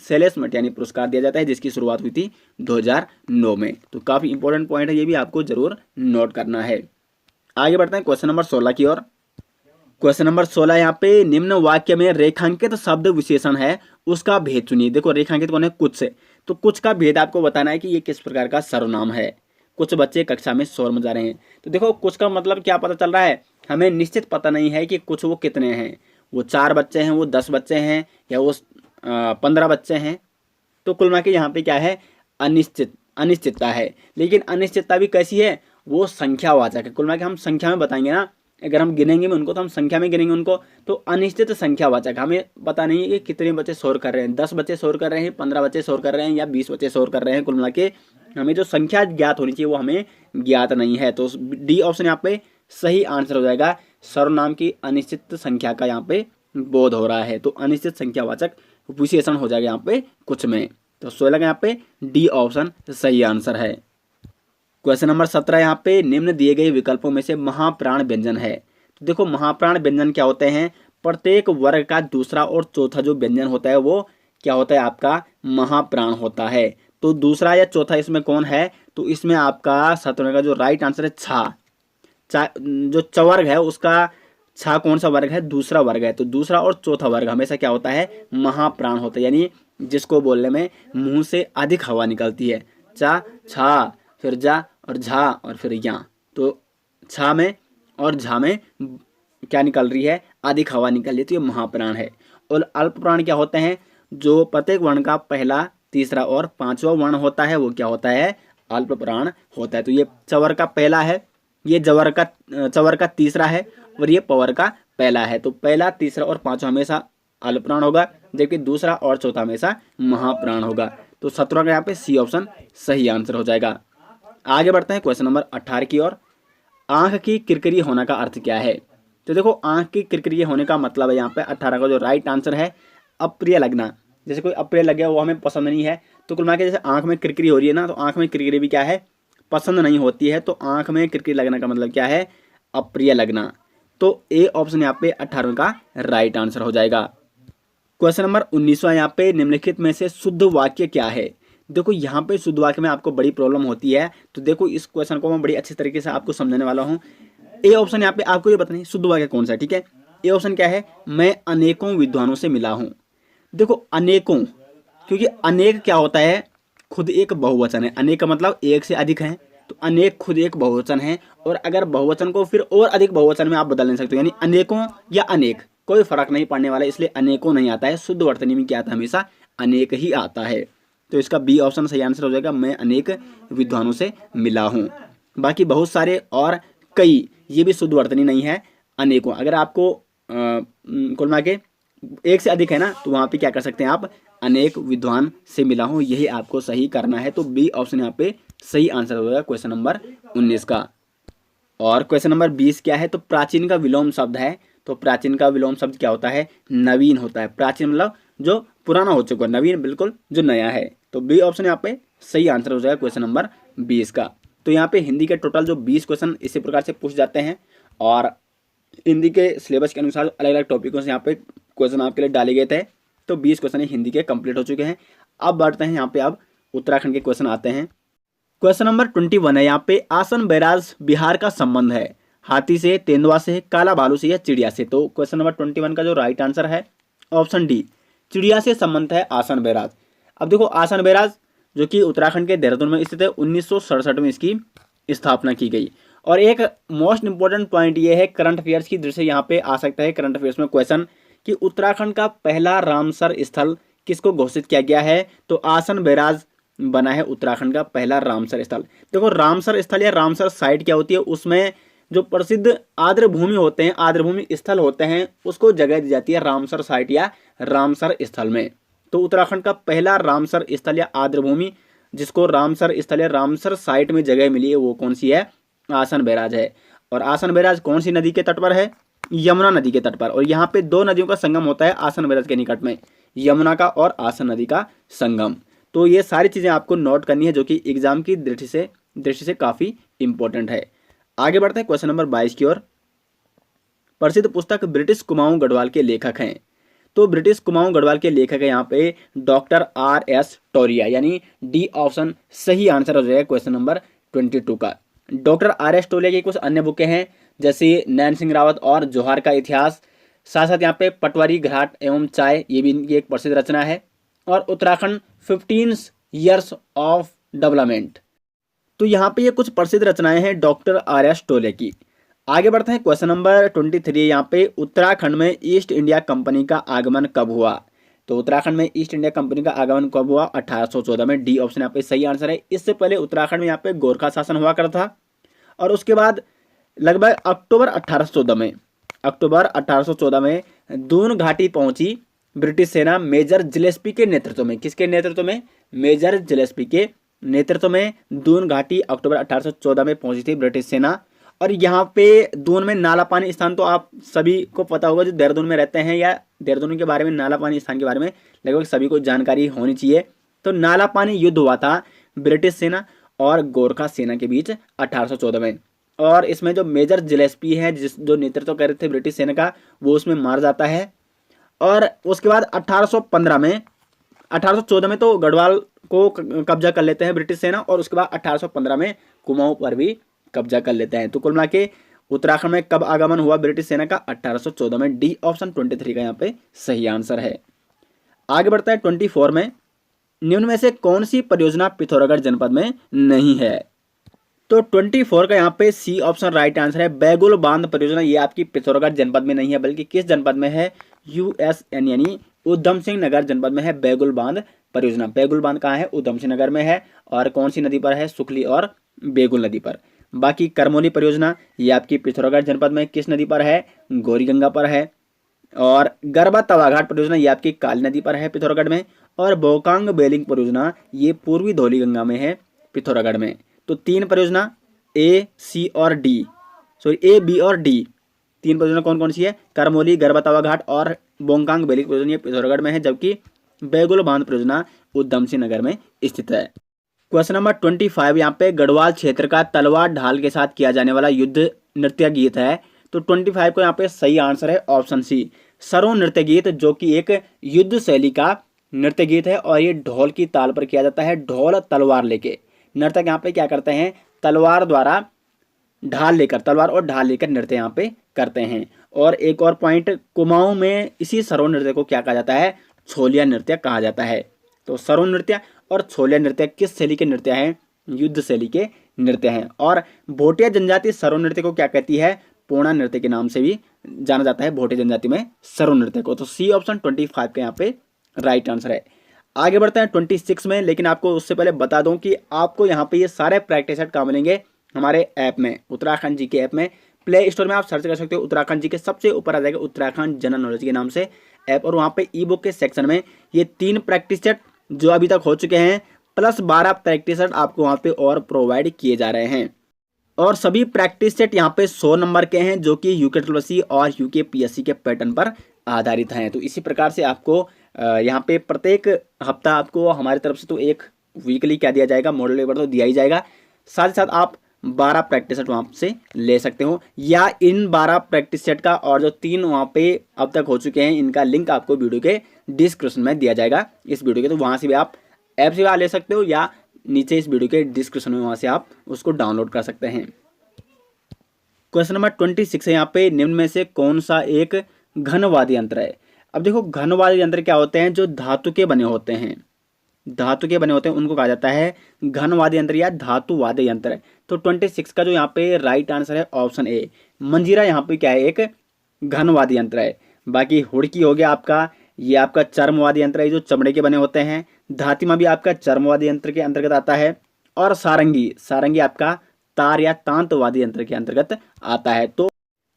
A: शैलेश मटियानी पुरस्कार दिया जाता है, जिसकी शुरुआत हुई थी 2009 में। तो काफ़ी इंपॉर्टेंट पॉइंट है, ये भी आपको जरूर नोट करना है। आगे बढ़ते हैं क्वेश्चन नंबर 16 की ओर। क्वेश्चन नंबर 16 यहाँ पे, निम्न वाक्य में रेखांकित शब्द विशेषण है, उसका भेद चुनिए। देखो रेखांकित कौन है, कुछ से, तो कुछ का भेद आपको बताना है कि ये किस प्रकार का सर्वनाम है। कुछ बच्चे कक्षा में शोर मचा रहे हैं, तो देखो कुछ का मतलब क्या पता चल रहा है, हमें निश्चित पता नहीं है कि कुछ वो कितने हैं, वो 4 बच्चे हैं, वो 10 बच्चे हैं, या वो 15 बच्चे हैं। तो कुल मिला के यहाँ पे क्या है, अनिश्चितता है। लेकिन अनिश्चितता भी कैसी है, वो संख्यावाचक है। कुल मिला के हम संख्या में बताएंगे ना, अगर हम गिनेंगे उनको तो हम संख्या में गिनेंगे उनको, तो अनिश्चित संख्यावाचक। हमें पता नहीं है कि कितने बच्चे शोर कर रहे हैं, 10 बच्चे शोर कर रहे हैं, 15 बच्चे शोर कर रहे हैं, या 20 बच्चे शोर कर रहे हैं। कुल मिला के हमें जो संख्या ज्ञात होनी चाहिए वो हमें ज्ञात नहीं है। तो डी ऑप्शन यहाँ पे सही आंसर हो जाएगा। सर्वनाम की अनिश्चित संख्या का यहाँ पे बोध हो रहा है, तो अनिश्चित संख्यावाचक विशेषण हो जाएगा यहाँ पे कुछ में। तो 16 का यहाँ पे डी ऑप्शन सही आंसर है। क्वेश्चन नंबर 17 यहाँ पे, निम्न दिए गए विकल्पों में से महाप्राण व्यंजन है। तो देखो महाप्राण व्यंजन क्या होते हैं, प्रत्येक वर्ग का दूसरा और चौथा जो व्यंजन होता है वो क्या होता है, आपका महाप्राण होता है। तो दूसरा या चौथा इसमें कौन है, तो इसमें आपका 17 का जो राइट आंसर है जो चवर्ग है उसका छा कौन सा वर्ग है, दूसरा वर्ग है। तो दूसरा और चौथा वर्ग हमेशा क्या होता है, महाप्राण होता है, यानी जिसको बोलने में मुंह से अधिक हवा निकलती है। चा, छा, फिर जा और झा और फिर या। तो छा में और झा में क्या निकल रही है, अधिक हवा निकल रही है, तो ये महाप्राण है। और अल्प प्राण क्या होते हैं, जो प्रत्येक वर्ण का पहला, तीसरा और पांचवा वर्ण होता है वो क्या होता है, अल्प प्राण होता है। तो ये चवर का पहला है, ये चवर का तीसरा है, और ये पवर का पहला है। तो पहला, तीसरा और पांचवा हमेशा अल्प प्राण होगा, जबकि दूसरा और चौथा हमेशा महाप्राण होगा। तो 17 का यहाँ पे सी ऑप्शन सही आंसर हो जाएगा। आगे बढ़ते हैं क्वेश्चन नंबर 18 की ओर। आंख की किरकिरी होने का अर्थ क्या है। तो देखो आंख की किरकिरी होने का मतलब है यहाँ पे 18 का जो राइट आंसर है, अप्रिय लगना। जैसे कोई अप्रिय लग गया, वो हमें पसंद नहीं है। तो कुल मिला के जैसे आंख में किरकिरी हो रही है ना, तो आंख में किरकिरी भी क्या है, पसंद नहीं होती है। तो आंख में किरकिरी लगने का मतलब क्या है, अप्रिय लगना। तो ए ऑप्शन यहाँ पे 18 का राइट आंसर हो जाएगा। क्वेश्चन नंबर 19वां यहाँ पे, निम्नलिखित में से शुद्ध वाक्य क्या है। देखो यहाँ पे शुद्ध वाक्य में आपको बड़ी प्रॉब्लम होती है, तो देखो इस क्वेश्चन को मैं बड़ी अच्छी तरीके से आपको समझाने वाला हूँ। ए ऑप्शन यहाँ पे आपको ये बताना है शुद्ध वाक्य कौन सा है, ठीक है। ए ऑप्शन क्या है, मैं अनेकों विद्वानों से मिला हूँ। देखो अनेकों, क्योंकि अनेक क्या होता है, खुद एक बहुवचन है। अनेक का मतलब एक से अधिक है, तो अनेक खुद एक बहुवचन है। और अगर बहुवचन को फिर और अधिक बहुवचन में आप बदल नहीं सकते, यानी अनेकों या अनेक कोई फर्क नहीं पड़ने वाला, इसलिए अनेकों नहीं आता है। शुद्ध वर्तनी में क्या आता है, हमेशा अनेक ही आता है। तो इसका बी ऑप्शन सही आंसर हो जाएगा, मैं अनेक विद्वानों से मिला हूँ। बाकी बहुत सारे और कई, ये भी शुद्ध वर्तनी नहीं है। अनेकों अगर आपको कुल मिला के एक से अधिक है ना, तो वहाँ पे क्या कर सकते हैं आप, अनेक विद्वान से मिला हूँ, यही आपको सही करना है। तो बी ऑप्शन यहाँ पे सही आंसर हो जाएगा क्वेश्चन नंबर 19 का। और क्वेश्चन नंबर 20 क्या है, तो प्राचीन का विलोम शब्द है। तो प्राचीन का विलोम शब्द क्या होता है, नवीन होता है। प्राचीन मतलब जो पुराना हो चुका है, नवीन बिल्कुल जो नया है। तो बी ऑप्शन यहाँ पे सही आंसर हो जाएगा क्वेश्चन नंबर 20 का। तो यहाँ पे हिंदी के टोटल जो 20 क्वेश्चन इसी प्रकार से पूछ जाते हैं, और हिंदी के सिलेबस के अनुसार अलग अलग टॉपिकों से यहाँ पे क्वेश्चन आपके लिए डाले गए थे। तो 20 क्वेश्चन हिंदी के कंप्लीट हो चुके हैं। अब बढ़ते हैं यहाँ पे, अब उत्तराखंड के क्वेश्चन आते हैं। क्वेश्चन नंबर 21 है यहाँ पे, आसन बैराज बिहार का संबंध है, हाथी से, तेंदुआ से, काला भालू से या चिड़िया से। तो क्वेश्चन नंबर 21 का जो राइट आंसर है ऑप्शन डी, चिड़िया से संबंध है आसन बैराज। अब देखो आसन बैराज जो कि उत्तराखंड के देहरादून में स्थित है, 1967 में इसकी स्थापना की गई। और एक मोस्ट इंपॉर्टेंट पॉइंट ये है, करंट अफेयर्स की दृष्टि से यहाँ पे आ सकता है करंट अफेयर्स में क्वेश्चन, कि उत्तराखंड का पहला रामसर स्थल किसको घोषित किया गया है। तो आसन बैराज बना है उत्तराखंड का पहला रामसर स्थल। देखो रामसर स्थल या रामसर साइट क्या होती है, उसमें जो प्रसिद्ध आर्द्र भूमि होते हैं, आर्द्र भूमि स्थल होते हैं, उसको जगह दी जाती है रामसर साइट या रामसर स्थल में। तो उत्तराखंड का पहला रामसर स्थल या आर्द्र भूमि जिसको रामसर स्थल या रामसर साइट में जगह मिली है, वो कौन सी है, आसन बैराज है। और आसन बैराज कौन सी नदी के तट पर है, यमुना नदी के तट पर। और यहाँ पे 2 नदियों का संगम होता है आसन बैराज के निकट में, यमुना का और आसन नदी का संगम। तो ये सारी चीज़ें आपको नोट करनी है, जो कि एग्जाम की दृष्टि से काफ़ी इंपॉर्टेंट है। आगे बढ़ते हैं क्वेश्चन नंबर 22 की ओर। प्रसिद्ध पुस्तक ब्रिटिश कुमाऊं गढ़वाल के लेखक हैं। तो ब्रिटिश कुमाऊं गढ़वाल के लेखक है यहाँ पे डॉक्टर R.S. टोरिया, यानी डी ऑप्शन सही आंसर हो जाएगा क्वेश्चन नंबर 22 का। Doctor R.S. टोरिया की कुछ अन्य बुकें हैं, जैसे नैन सिंह रावत और जोहार का इतिहास, साथ साथ यहाँ पे पटवारी घाट एवं चाय, ये भी इनकी एक प्रसिद्ध रचना है, और उत्तराखंड 15 ईयर्स ऑफ डेवलपमेंट। तो यहाँ पे ये कुछ प्रसिद्ध रचनाएं हैं डॉक्टर R.S. टोले की। आगे बढ़ते हैं क्वेश्चन नंबर 23। यहाँ पे उत्तराखंड में ईस्ट इंडिया कंपनी का आगमन कब हुआ। तो उत्तराखंड में ईस्ट इंडिया कंपनी का आगमन कब हुआ? 1814 में। डी ऑप्शन यहाँ पे सही आंसर है। इससे पहले उत्तराखंड में यहाँ पे गोरखा शासन हुआ करता था, और उसके बाद लगभग अक्टूबर 1814 में दून घाटी पहुंची ब्रिटिश सेना मेजर जिलेस्पी के नेतृत्व में। किसके नेतृत्व में? मेजर जिलेस्पी के नेतृत्व में दून घाटी अक्टूबर 1814 में पहुंची थी ब्रिटिश सेना। और यहाँ पे दून में नाला पानी स्थान तो आप सभी को पता होगा, जो देहरादून में रहते हैं या देहरादून के बारे में, नाला पानी स्थान के बारे में लगभग सभी को जानकारी होनी चाहिए। तो नाला पानी युद्ध हुआ था ब्रिटिश सेना और गोरखा सेना के बीच 1814 में, और इसमें जो मेजर जिलेस्पी है, जो नेतृत्व कर रहे थे ब्रिटिश सेना का, वो उसमें मार जाता है। और उसके बाद 1814 में तो गढ़वाल को कब्जा कर लेते हैं ब्रिटिश सेना, और उसके बाद 1815 में कुमाऊं पर भी कब्जा कर लेते हैं। तो कुल मिला के उत्तराखंड में कब आगमन हुआ ब्रिटिश सेना का? 1814 में। डी ऑप्शन 23 का यहाँ पे सही आंसर है। आगे बढ़ता है 24 में। निम्न में से कौन सी परियोजना पिथौरागढ़ जनपद में नहीं है? तो 24 का यहाँ पे सी ऑप्शन राइट आंसर है। बैगुल बांध परियोजना ये आपकी पिथौरागढ़ जनपद में नहीं है, बल्कि किस जनपद में है? USN यानी उधम सिंह नगर जनपद में है बैगुल बांध परियोजना। बैगुल बांध कहाँ है? उधम सिंह नगर में है। और कौन सी नदी पर है? सुखली और बेगुल नदी पर। बाकी करमोली परियोजना ये आपकी पिथौरागढ़ जनपद में किस नदी पर है? गौरी गंगा पर है। और गरबा तवाघाट परियोजना ये आपकी काली नदी पर है पिथौरागढ़ में। और बोकांग बेलिंग परियोजना ये पूर्वी धौली गंगा में है पिथौरागढ़ में। तो 3 परियोजना A, C और D, सॉरी A, B और D, 3 परियोजना कौन कौन सी है? करमोली, गरबा तवाघाट और बोकांग बेलिंग परियोजना ये पिथौरागढ़ में है, जबकि बैगुल बांध परियोजना उधम सिंह नगर में स्थित है। क्वेश्चन नंबर 25 यहाँ पे गढ़वाल क्षेत्र का तलवार ढाल के साथ किया जाने वाला युद्ध नृत्य गीत है। तो 25 को यहाँ पे सही आंसर है ऑप्शन सी, सरो नृत्य गीत, जो कि एक युद्ध शैली का नृत्य गीत है, और ये ढोल की ताल पर किया जाता है। ढोल तलवार लेके नर्तक यहाँ पे क्या करते हैं? तलवार द्वारा ढाल लेकर, तलवार और ढाल लेकर नृत्य यहाँ पे करते हैं। और एक और पॉइंट, कुमाऊं में इसी सरो नृत्य को क्या कहा जाता है? छोलिया नृत्य कहा जाता है। तो सरो नृत्य और छोलिया नृत्य किस शैली के नृत्य हैं? युद्ध शैली के नृत्य हैं। और भोटिया जनजाति सरो नृत्य को क्या कहती है? पोणा नृत्य के नाम से भी जाना जाता है भोटिया जनजाति में सरो नृत्य को। तो सी ऑप्शन 25 का यहाँ पे राइट आंसर है। आगे बढ़ते हैं 26 में, लेकिन आपको उससे पहले बता दूं कि आपको यहाँ पे ये सारे प्रैक्टिस सेट कहाँ मिलेंगे? हमारे ऐप में, उत्तराखंड जी के ऐप में। प्ले स्टोर में आप सर्च कर सकते हो उत्तराखंड जी के, सबसे ऊपर आ जाएगा उत्तराखंड जनरल नॉलेज के नाम से ऐप, और वहाँ पे ई बुक के सेक्शन में ये 3 प्रैक्टिस सेट जो अभी तक हो चुके हैं प्लस 12 प्रैक्टिस सेट आपको वहाँ पे और प्रोवाइड किए जा रहे हैं। और सभी प्रैक्टिस सेट यहाँ पे 100 नंबर के हैं, जो कि UKSSC और UKPSC के पैटर्न पर आधारित हैं। तो इसी प्रकार से आपको यहाँ पे प्रत्येक हफ्ता आपको हमारी तरफ से तो एक वीकली क्या दिया जाएगा? मॉडल पेपर तो दिया ही जाएगा, साथ ही साथ आप 12 प्रैक्टिस सेट वहाँ से ले सकते हो, या इन 12 प्रैक्टिस सेट का और जो 3 वहाँ पे अब तक हो चुके हैं इनका लिंक आपको वीडियो के डिस्क्रिप्शन में दिया जाएगा इस वीडियो के। तो वहाँ से भी आप ऐप से ले सकते हो, या नीचे इस वीडियो के डिस्क्रिप्शन में वहाँ से आप उसको डाउनलोड कर सकते हैं। क्वेश्चन नंबर 26 है यहाँ पे, निम्न में से कौन सा एक घन वाद्य यंत्र है? अब देखो, घन वाद्य यंत्र क्या होते हैं? जो धातु के बने होते हैं, धातु के बने होते हैं उनको कहा जाता है घन वाद्य यंत्र या धातु वाद्य यंत्र। तो 26 का जो यहाँ पे राइट आंसर है ऑप्शन ए, मंजीरा यहाँ पे क्या है? एक घन वाद्य यंत्र है। बाकी हुड़की हो गया आपका, ये आपका चर्म वाद्य यंत्र है जो चमड़े के बने होते हैं। धातिमा भी आपका चर्म वाद्य यंत्र के अंतर्गत आता है। और सारंगी, सारंगी आपका तार या तांत वाद्य यंत्र के अंतर्गत आता है।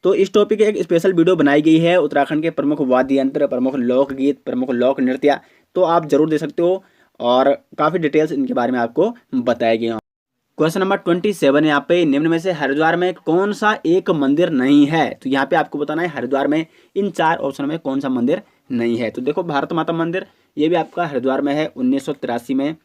A: तो इस टॉपिक की एक स्पेशल वीडियो बनाई गई है उत्तराखंड के प्रमुख वाद्य यंत्र, प्रमुख लोकगीत, प्रमुख लोक नृत्य, तो आप जरूर देख सकते हो, और काफ़ी डिटेल्स इनके बारे में आपको बताया गया। क्वेश्चन नंबर 27 यहाँ पे, निम्न में से हरिद्वार में कौन सा एक मंदिर नहीं है? तो यहाँ पे आपको बताना है हरिद्वार में इन 4 ऑप्शन में कौन सा मंदिर नहीं है। तो देखो, भारत माता मंदिर ये भी आपका हरिद्वार में है, 1983 में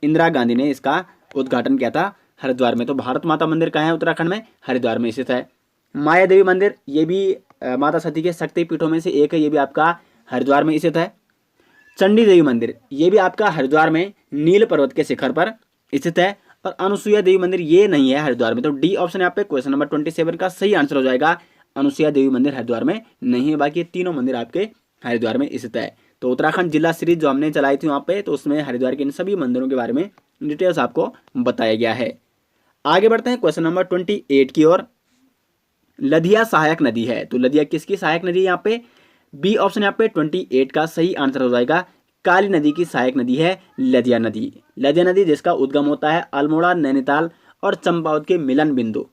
A: इंदिरा गांधी ने इसका उद्घाटन किया था हरिद्वार में। तो भारत माता मंदिर कहाँ है उत्तराखंड में? हरिद्वार में स्थित है। माया देवी मंदिर, ये भी माता सती के शक्ति पीठों में से एक है, ये भी आपका हरिद्वार में स्थित है। चंडी देवी मंदिर, ये भी आपका हरिद्वार में नील पर्वत के शिखर पर स्थित है। और अनुसुईया देवी मंदिर ये नहीं है हरिद्वार में। तो डी ऑप्शन यहाँ पे क्वेश्चन नंबर 27 का सही आंसर हो जाएगा। अनुसुईया देवी मंदिर हरिद्वार में नहीं है, बाकी तीनों मंदिर आपके हरिद्वार में स्थित है। तो उत्तराखंड जिला सीरीज जो हमने चलाई थी वहाँ पे, तो उसमें हरिद्वार के इन सभी मंदिरों के बारे में डिटेल्स आपको बताया गया है। आगे बढ़ते हैं क्वेश्चन नंबर 28 की ओर। लदिया सहायक नदी है, तो लदिया किसकी सहायक नदी है यहाँ पे? बी ऑप्शन यहाँ पे 28 का सही आंसर हो जाएगा। काली नदी की सहायक नदी है लदिया नदी। लदिया नदी जिसका उद्गम होता है अल्मोड़ा, नैनीताल और चंपावत के मिलन बिंदु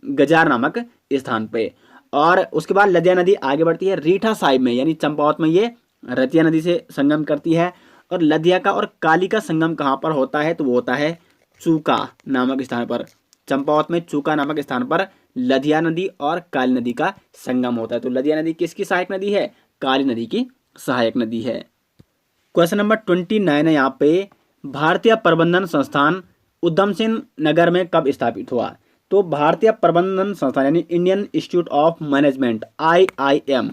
A: गजार नामक स्थान पे। और उसके बाद लदिया नदी आगे बढ़ती है रीठा साहिब में, यानी चंपावत में ये रतिया नदी से संगम करती है। और लदिया का और काली का संगम कहाँ पर होता है? तो वो होता है चूका नामक स्थान पर। चंपावत में चूका नामक स्थान पर लदिया नदी और काली नदी का संगम होता है। तो लदिया नदी किसकी सहायक नदी है? काली नदी की सहायक नदी है। क्वेश्चन नंबर 29 है यहाँ पे। भारतीय प्रबंधन संस्थान उधम सिंह नगर में कब स्थापित हुआ? तो भारतीय प्रबंधन संस्थान यानी Indian institute of management IIM,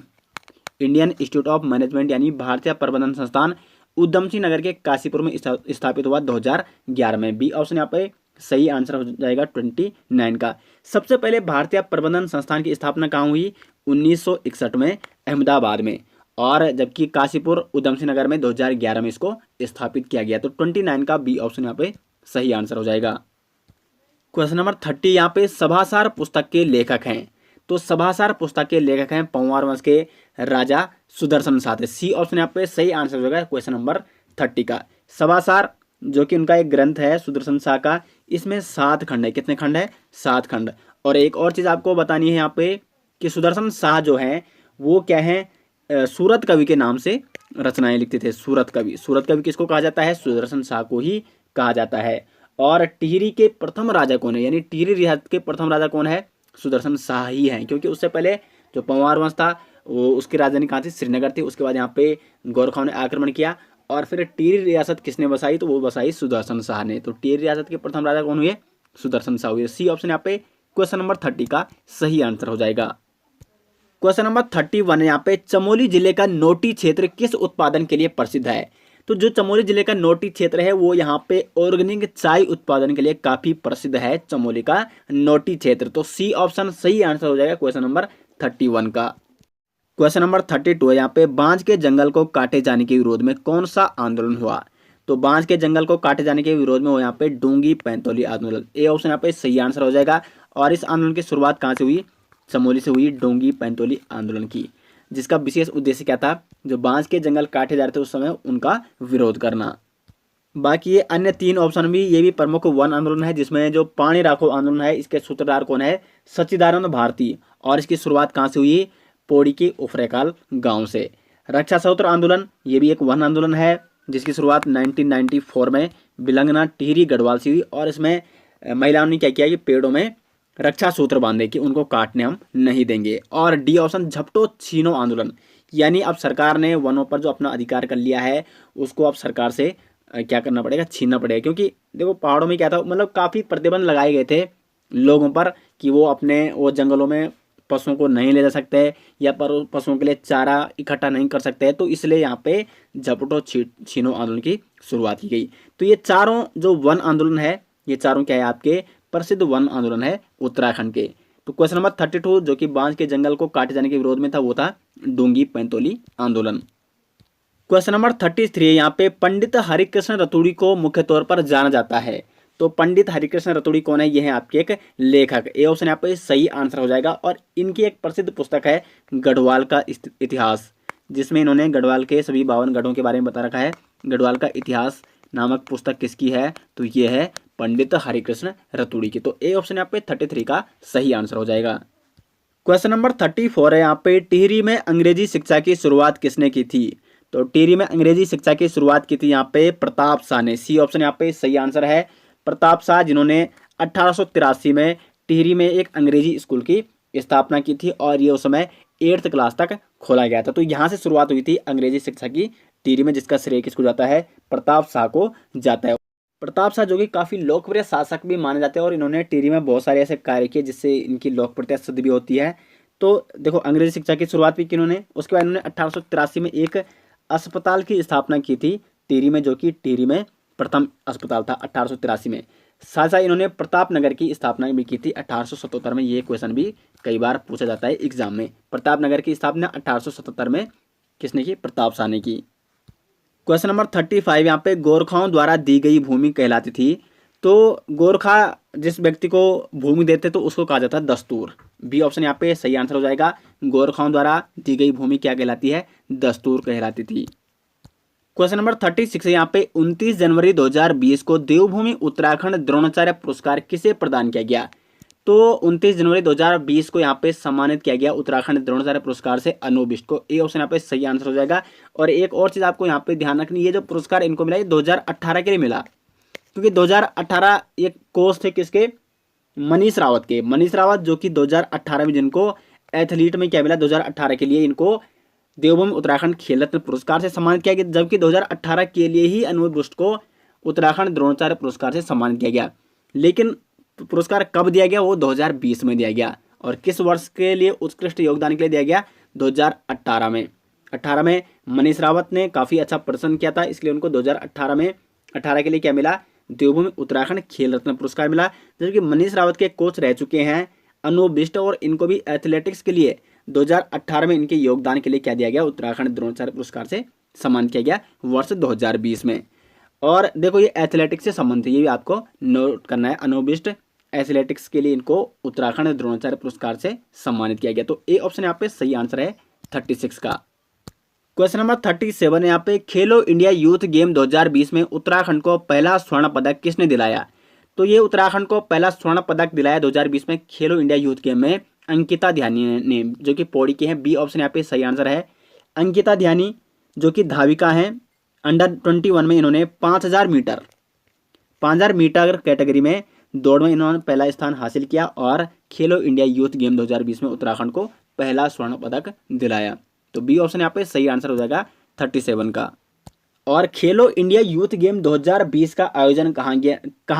A: Indian institute of management यानी भारतीय प्रबंधन संस्थान उधम सिंह नगर के काशीपुर में स्थापित हुआ 2011 में। बी ऑप्शन यहाँ पे सही आंसर हो जाएगा 29 का। सबसे पहले भारतीय प्रबंधन संस्थान की स्थापना कहाँ हुई? 1961 में अहमदाबाद में। और जबकि काशीपुर उधम सिंह नगर में 2011 में इसको स्थापित किया गया। तो 29 का बी ऑप्शन यहाँ पे सही आंसर हो जाएगा। क्वेश्चन नंबर 30 यहाँ पे सभासार पुस्तक के लेखक हैं। तो सभासार पुस्तक के लेखक हैं पंवार वंश के राजा सुदर्शन शाह। सी ऑप्शन यहाँ पे सही आंसर हो जाएगा क्वेश्चन नंबर 30 का। सभासार जो कि उनका एक ग्रंथ है सुदर्शन शाह का, इसमें 7 खंड है। कितने खंड है? 7 खंड। और एक और चीज़ आपको बतानी है यहाँ पे कि सुदर्शन शाह जो है वो क्या है, सूरत कवि के नाम से रचनाएं लिखते थे। सूरत कवि, सूरत कवि किसको कहा जाता है? सुदर्शन शाह को ही कहा जाता है। और टिहरी के प्रथम राजा कौन है, यानी टिहरी रियासत के प्रथम राजा कौन है? सुदर्शन शाह ही हैं, क्योंकि उससे पहले जो पंवार वंश था वो उसकी राजधानी कहाँ थी? श्रीनगर थी। उसके बाद यहाँ पे गोरखाओं ने आक्रमण किया और फिर टिहरी रियासत किसने बसाई? तो वो बसाई सुदर्शन शाह ने। तो टिहरी रियासत के प्रथम राजा कौन हुए? सुदर्शन शाह हुए। सी ऑप्शन यहाँ पे क्वेश्चन नंबर 30 का सही आंसर हो जाएगा। क्वेश्चन नंबर 31 है यहाँ पे। चमोली जिले का नोटी क्षेत्र किस उत्पादन के लिए प्रसिद्ध है? तो जो चमोली जिले का नोटी क्षेत्र है वो यहाँ पे ऑर्गेनिक चाय उत्पादन के लिए काफी प्रसिद्ध है, चमोली का नोटी क्षेत्र। तो सी ऑप्शन सही आंसर हो जाएगा क्वेश्चन नंबर 31 का। क्वेश्चन नंबर 32 है यहाँ पे। बांज के जंगल को काटे जाने के विरोध में कौन सा आंदोलन हुआ? तो बांज के जंगल को काटे जाने के विरोध में वो यहाँ पे डोंगी पैंतोली आंदोलन। ए ऑप्शन यहाँ पे सही आंसर हो जाएगा। और इस आंदोलन की शुरुआत कहाँ से हुई? चमोली से हुई, डोंगी पैंतोली आंदोलन की, जिसका विशेष उद्देश्य क्या था? जो बांस के जंगल काटे जा रहे थे उस समय उनका विरोध करना। बाकी ये अन्य 3 ऑप्शन भी, ये भी प्रमुख वन आंदोलन है, जिसमें जो पानी राखो आंदोलन है इसके सूत्रधार कौन है? सच्चिदानंद भारती। और इसकी शुरुआत कहाँ से हुई? पौड़ी के उफरेकाल गांव से। रक्षा सूत्र आंदोलन, ये भी एक वन आंदोलन है, जिसकी शुरुआत 1994 में बिलंगना टिहरी गढ़वाल से हुई। और इसमें महिलाओं ने क्या किया कि पेड़ों में रक्षा सूत्र बांधे कि उनको काटने हम नहीं देंगे। और डी ऑप्शन झपटो छीनो आंदोलन, यानी अब सरकार ने वनों पर जो अपना अधिकार कर लिया है उसको अब सरकार से क्या करना पड़ेगा? छीनना पड़ेगा। क्योंकि देखो पहाड़ों में क्या था, मतलब काफ़ी प्रतिबंध लगाए गए थे लोगों पर कि वो अपने वो जंगलों में पशुओं को नहीं ले जा सकते या पर पशुओं के लिए चारा इकट्ठा नहीं कर सकते। तो इसलिए यहाँ पे झपटो छीनो आंदोलन की शुरुआत की गई। तो ये चारों जो वन आंदोलन है, ये चारों क्या है? आपके प्रसिद्ध वन आंदोलन है उत्तराखंड के। तो क्वेश्चन नंबर 32 जो कि बांज के जंगल को काटे जाने के विरोध में था वो था डोंगी पैंतोली आंदोलन। क्वेश्चन नंबर 33 यहाँ पे। पंडित हरिकृष्ण रतूड़ी को मुख्य तौर पर जाना जाता है। तो पंडित हरिकृष्ण रतूड़ी कौन है? ये है आपके एक लेखक। ए ऑप्शन यहाँ पे सही आंसर हो जाएगा। और इनकी एक प्रसिद्ध पुस्तक है गढ़वाल का इतिहास, जिसमें इन्होंने गढ़वाल के सभी 52 गढ़ों के बारे में बता रखा है। गढ़वाल का इतिहास नामक पुस्तक किसकी है? तो ये है पंडित हरिकृष्ण रतूड़ी की। तो ए ऑप्शन यहाँ पे 33 का सही आंसर हो जाएगा। क्वेश्चन नंबर 34 है यहाँ पे। टिहरी में अंग्रेजी शिक्षा की शुरुआत किसने की थी? तो टिहरी में अंग्रेजी शिक्षा की शुरुआत की थी यहाँ पे प्रताप शाह ने। सी ऑप्शन यहाँ पे सही आंसर है। प्रताप शाह जिन्होंने 1883 में टिहरी में एक अंग्रेजी स्कूल की स्थापना की थी और ये उस समय 8th क्लास तक खोला गया था। तो यहाँ से शुरुआत हुई थी अंग्रेजी शिक्षा की टिहरी में, जिसका श्रेय किसको जाता है? प्रताप शाह को जाता है। प्रताप शाह जो कि काफ़ी लोकप्रिय शासक भी माने जाते हैं और इन्होंने टिहरी में बहुत सारे ऐसे कार्य किए जिससे इनकी लोकप्रियता सिद्ध भी होती है। तो देखो, अंग्रेजी शिक्षा की शुरुआत भी की इन्होंने। उसके बाद इन्होंने 1883 में एक अस्पताल की स्थापना की थी टिहरी में, जो कि टिहरी में प्रथम अस्पताल था 1883 में। साथ साथ इन्होंने प्रताप नगर की स्थापना भी की थी 1877 में। ये क्वेश्चन भी कई बार पूछा जाता है एग्जाम में। प्रताप नगर की स्थापना 1877 में किसने की? प्रताप शाह ने की। क्वेश्चन नंबर 35 यहाँ पे गोरखाओं द्वारा दी गई भूमि कहलाती थी। तो गोरखा जिस व्यक्ति को भूमि देते तो उसको कहा जाता है दस्तूर। बी ऑप्शन यहाँ पे सही आंसर हो जाएगा। गोरखाओं द्वारा दी गई भूमि क्या कहलाती है? दस्तूर कहलाती थी। क्वेश्चन नंबर 36 है यहाँ पे 29 जनवरी 2020 को देवभूमि उत्तराखंड द्रोणाचार्य पुरस्कार किसे प्रदान किया गया? तो 29 जनवरी 2020 को यहाँ पे सम्मानित किया गया उत्तराखंड द्रोणाचार्य पुरस्कार से अनूप बिष्ट को। ए ऑप्शन यहाँ पे सही आंसर हो जाएगा। और एक और चीज आपको यहाँ पे ध्यान रखनी, ये जो पुरस्कार इनको मिला ये 2018 के लिए मिला, क्योंकि 2018 ये कोर्स थे किसके? मनीष रावत के। मनीष रावत जो कि 2018 में जिनको एथलीट में क्या मिला 2018 के लिए, इनको देवभूमि उत्तराखंड खेल रत्न पुरस्कार से सम्मानित किया गया, जबकि 2018 के लिए ही अनूप बिष्ट को उत्तराखंड द्रोणाचार्य पुरस्कार से सम्मानित किया गया। लेकिन पुरस्कार कब दिया गया? वो 2020 में दिया गया। और किस वर्ष के लिए उत्कृष्ट योगदान के लिए दिया गया? 2018 में। 18 में मनीष रावत ने काफ़ी अच्छा प्रदर्शन किया था, इसलिए उनको 2018 में 18 के लिए क्या मिला? देवभूमि उत्तराखंड खेल रत्न पुरस्कार मिला। जबकि मनीष रावत के कोच रह चुके हैं अनूप बिष्ट, और इनको भी एथलेटिक्स के लिए 2018 में इनके योगदान के लिए क्या दिया गया? उत्तराखंड द्रोणाचार्य पुरस्कार से सम्मानित किया गया वर्ष 2020 में। और देखो, ये एथलेटिक्स से संबंधित है, ये भी आपको नोट करना है। अनूप बिष्ट एथलेटिक्स के लिए इनको उत्तराखंड द्रोणाचार्य पुरस्कार से सम्मानित किया गया। तो ए ऑप्शन यहाँ पे सही आंसर है 36 का। क्वेश्चन नंबर 37 यहाँ पे खेलो इंडिया यूथ गेम 2020 में उत्तराखंड को पहला स्वर्ण पदक किसने दिलाया? तो ये उत्तराखंड को पहला स्वर्ण पदक दिलाया 2020 में खेलो इंडिया यूथ गेम में अंकिता ध्यानी ने, जो कि पौड़ी के हैं। बी ऑप्शन यहाँ पे सही आंसर है। अंकिता ध्यानी जो कि धाविका हैं, अंडर 21 में इन्होंने 5000 मीटर कैटेगरी में दौड़ में इन्होंने पहला स्थान हासिल किया और खेलो इंडिया यूथ गेम 2020 में उत्तराखंड को पहला स्वर्ण पदक दिलाया। तो बी ऑप्शन यहाँ पे सही आंसर हो जाएगा 37 का। और खेलो इंडिया यूथ गेम 2020 का आयोजन कहाँ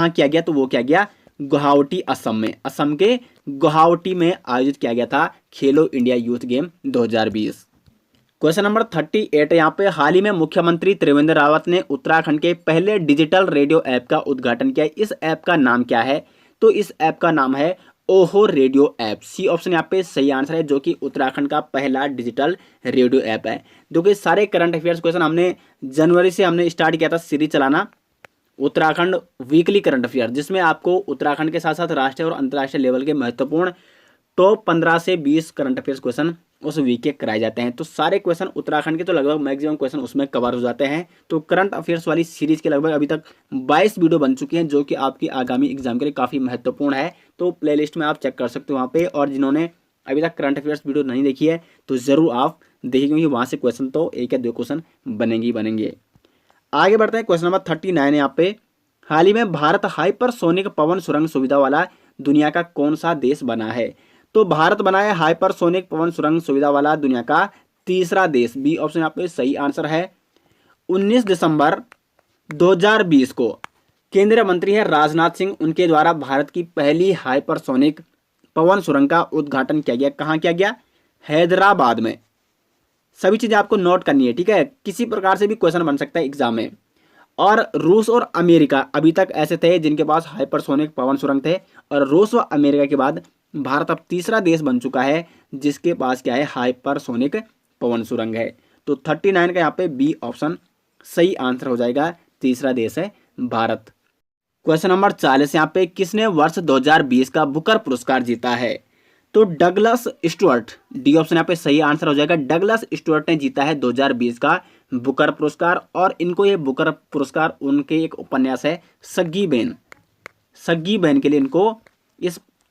A: किया गया? तो वो क्या गया? गुवाहाटी, असम में। असम के गुवाहाटी में आयोजित किया गया था खेलो India youth game 2020। Question number 38 यहाँ पे हाल ही में मुख्यमंत्री त्रिवेंद्र रावत ने उत्तराखंड के पहले डिजिटल रेडियो ऐप का उद्घाटन किया। इस ऐप का नाम क्या है? तो इस ऐप का नाम है ओहो रेडियो ऐप। सी ऑप्शन यहाँ पे सही आंसर है, जो कि उत्तराखंड का पहला डिजिटल रेडियो ऐप है। जो कि सारे करंट अफेयर्स क्वेश्चन हमने जनवरी से हमने स्टार्ट किया था सीरीज चलाना, उत्तराखंड वीकली करंट अफेयर, जिसमें आपको उत्तराखंड के साथ साथ राष्ट्रीय और अंतर्राष्ट्रीय लेवल के महत्वपूर्ण टॉप 15 से 20 करंट अफेयर्स क्वेश्चन उस वीक के कराए जाते हैं। तो सारे क्वेश्चन उत्तराखंड के तो लगभग मैक्सिमम क्वेश्चन उसमें कवर हो जाते हैं। तो करंट अफेयर्स वाली सीरीज के लगभग अभी तक 22 वीडियो बन चुकी हैं, जो कि आपकी आगामी एग्जाम के लिए काफ़ी महत्वपूर्ण है। तो प्लेलिस्ट में आप चेक कर सकते हो वहाँ पे। और जिन्होंने अभी तक करंट अफेयर्स वीडियो नहीं देखी है तो ज़रूर आप देखिए, क्योंकि वहाँ से क्वेश्चन तो एक या दो क्वेश्चन बनेंगे ही बनेंगे। आगे बढ़ते हैं। क्वेश्चन नंबर 39 यहाँ पे हाल ही में भारत हाइपरसोनिक पवन सुरंग सुविधा वाला दुनिया का कौन सा देश बना है? तो भारत बना है हाइपरसोनिक पवन सुरंग सुविधा वाला दुनिया का तीसरा देश। बी ऑप्शन यहाँ पे सही आंसर है। 19 दिसंबर 2020 को केंद्रीय मंत्री है राजनाथ सिंह, उनके द्वारा भारत की पहली हाइपरसोनिक पवन सुरंग का उद्घाटन किया गया। कहाँ किया गया? हैदराबाद में। सभी चीजें आपको नोट करनी है, ठीक है? किसी प्रकार से भी क्वेश्चन बन सकता है एग्जाम में। और रूस और अमेरिका अभी तक ऐसे थे जिनके पास हाइपरसोनिक पवन सुरंग थे, और रूस और अमेरिका के बाद भारत अब तीसरा देश बन चुका है जिसके पास क्या है? हाइपरसोनिक पवन सुरंग है। तो 39 का यहाँ पे बी ऑप्शन सही आंसर हो जाएगा। तीसरा देश है भारत। क्वेश्चन नंबर 40 यहाँ पे किसने वर्ष 2020 का बुकर पुरस्कार जीता है? तो डगलस स्टुअर्ट। डी ऑप्शन यहाँ पे सही आंसर हो जाएगा। डगलस स्टुअर्ट ने जीता है 2020 का बुकर पुरस्कार। और इनको ये बुकर पुरस्कार उनके एक उपन्यास है सग्गी बेन। सग्गी बेन के लिए इनको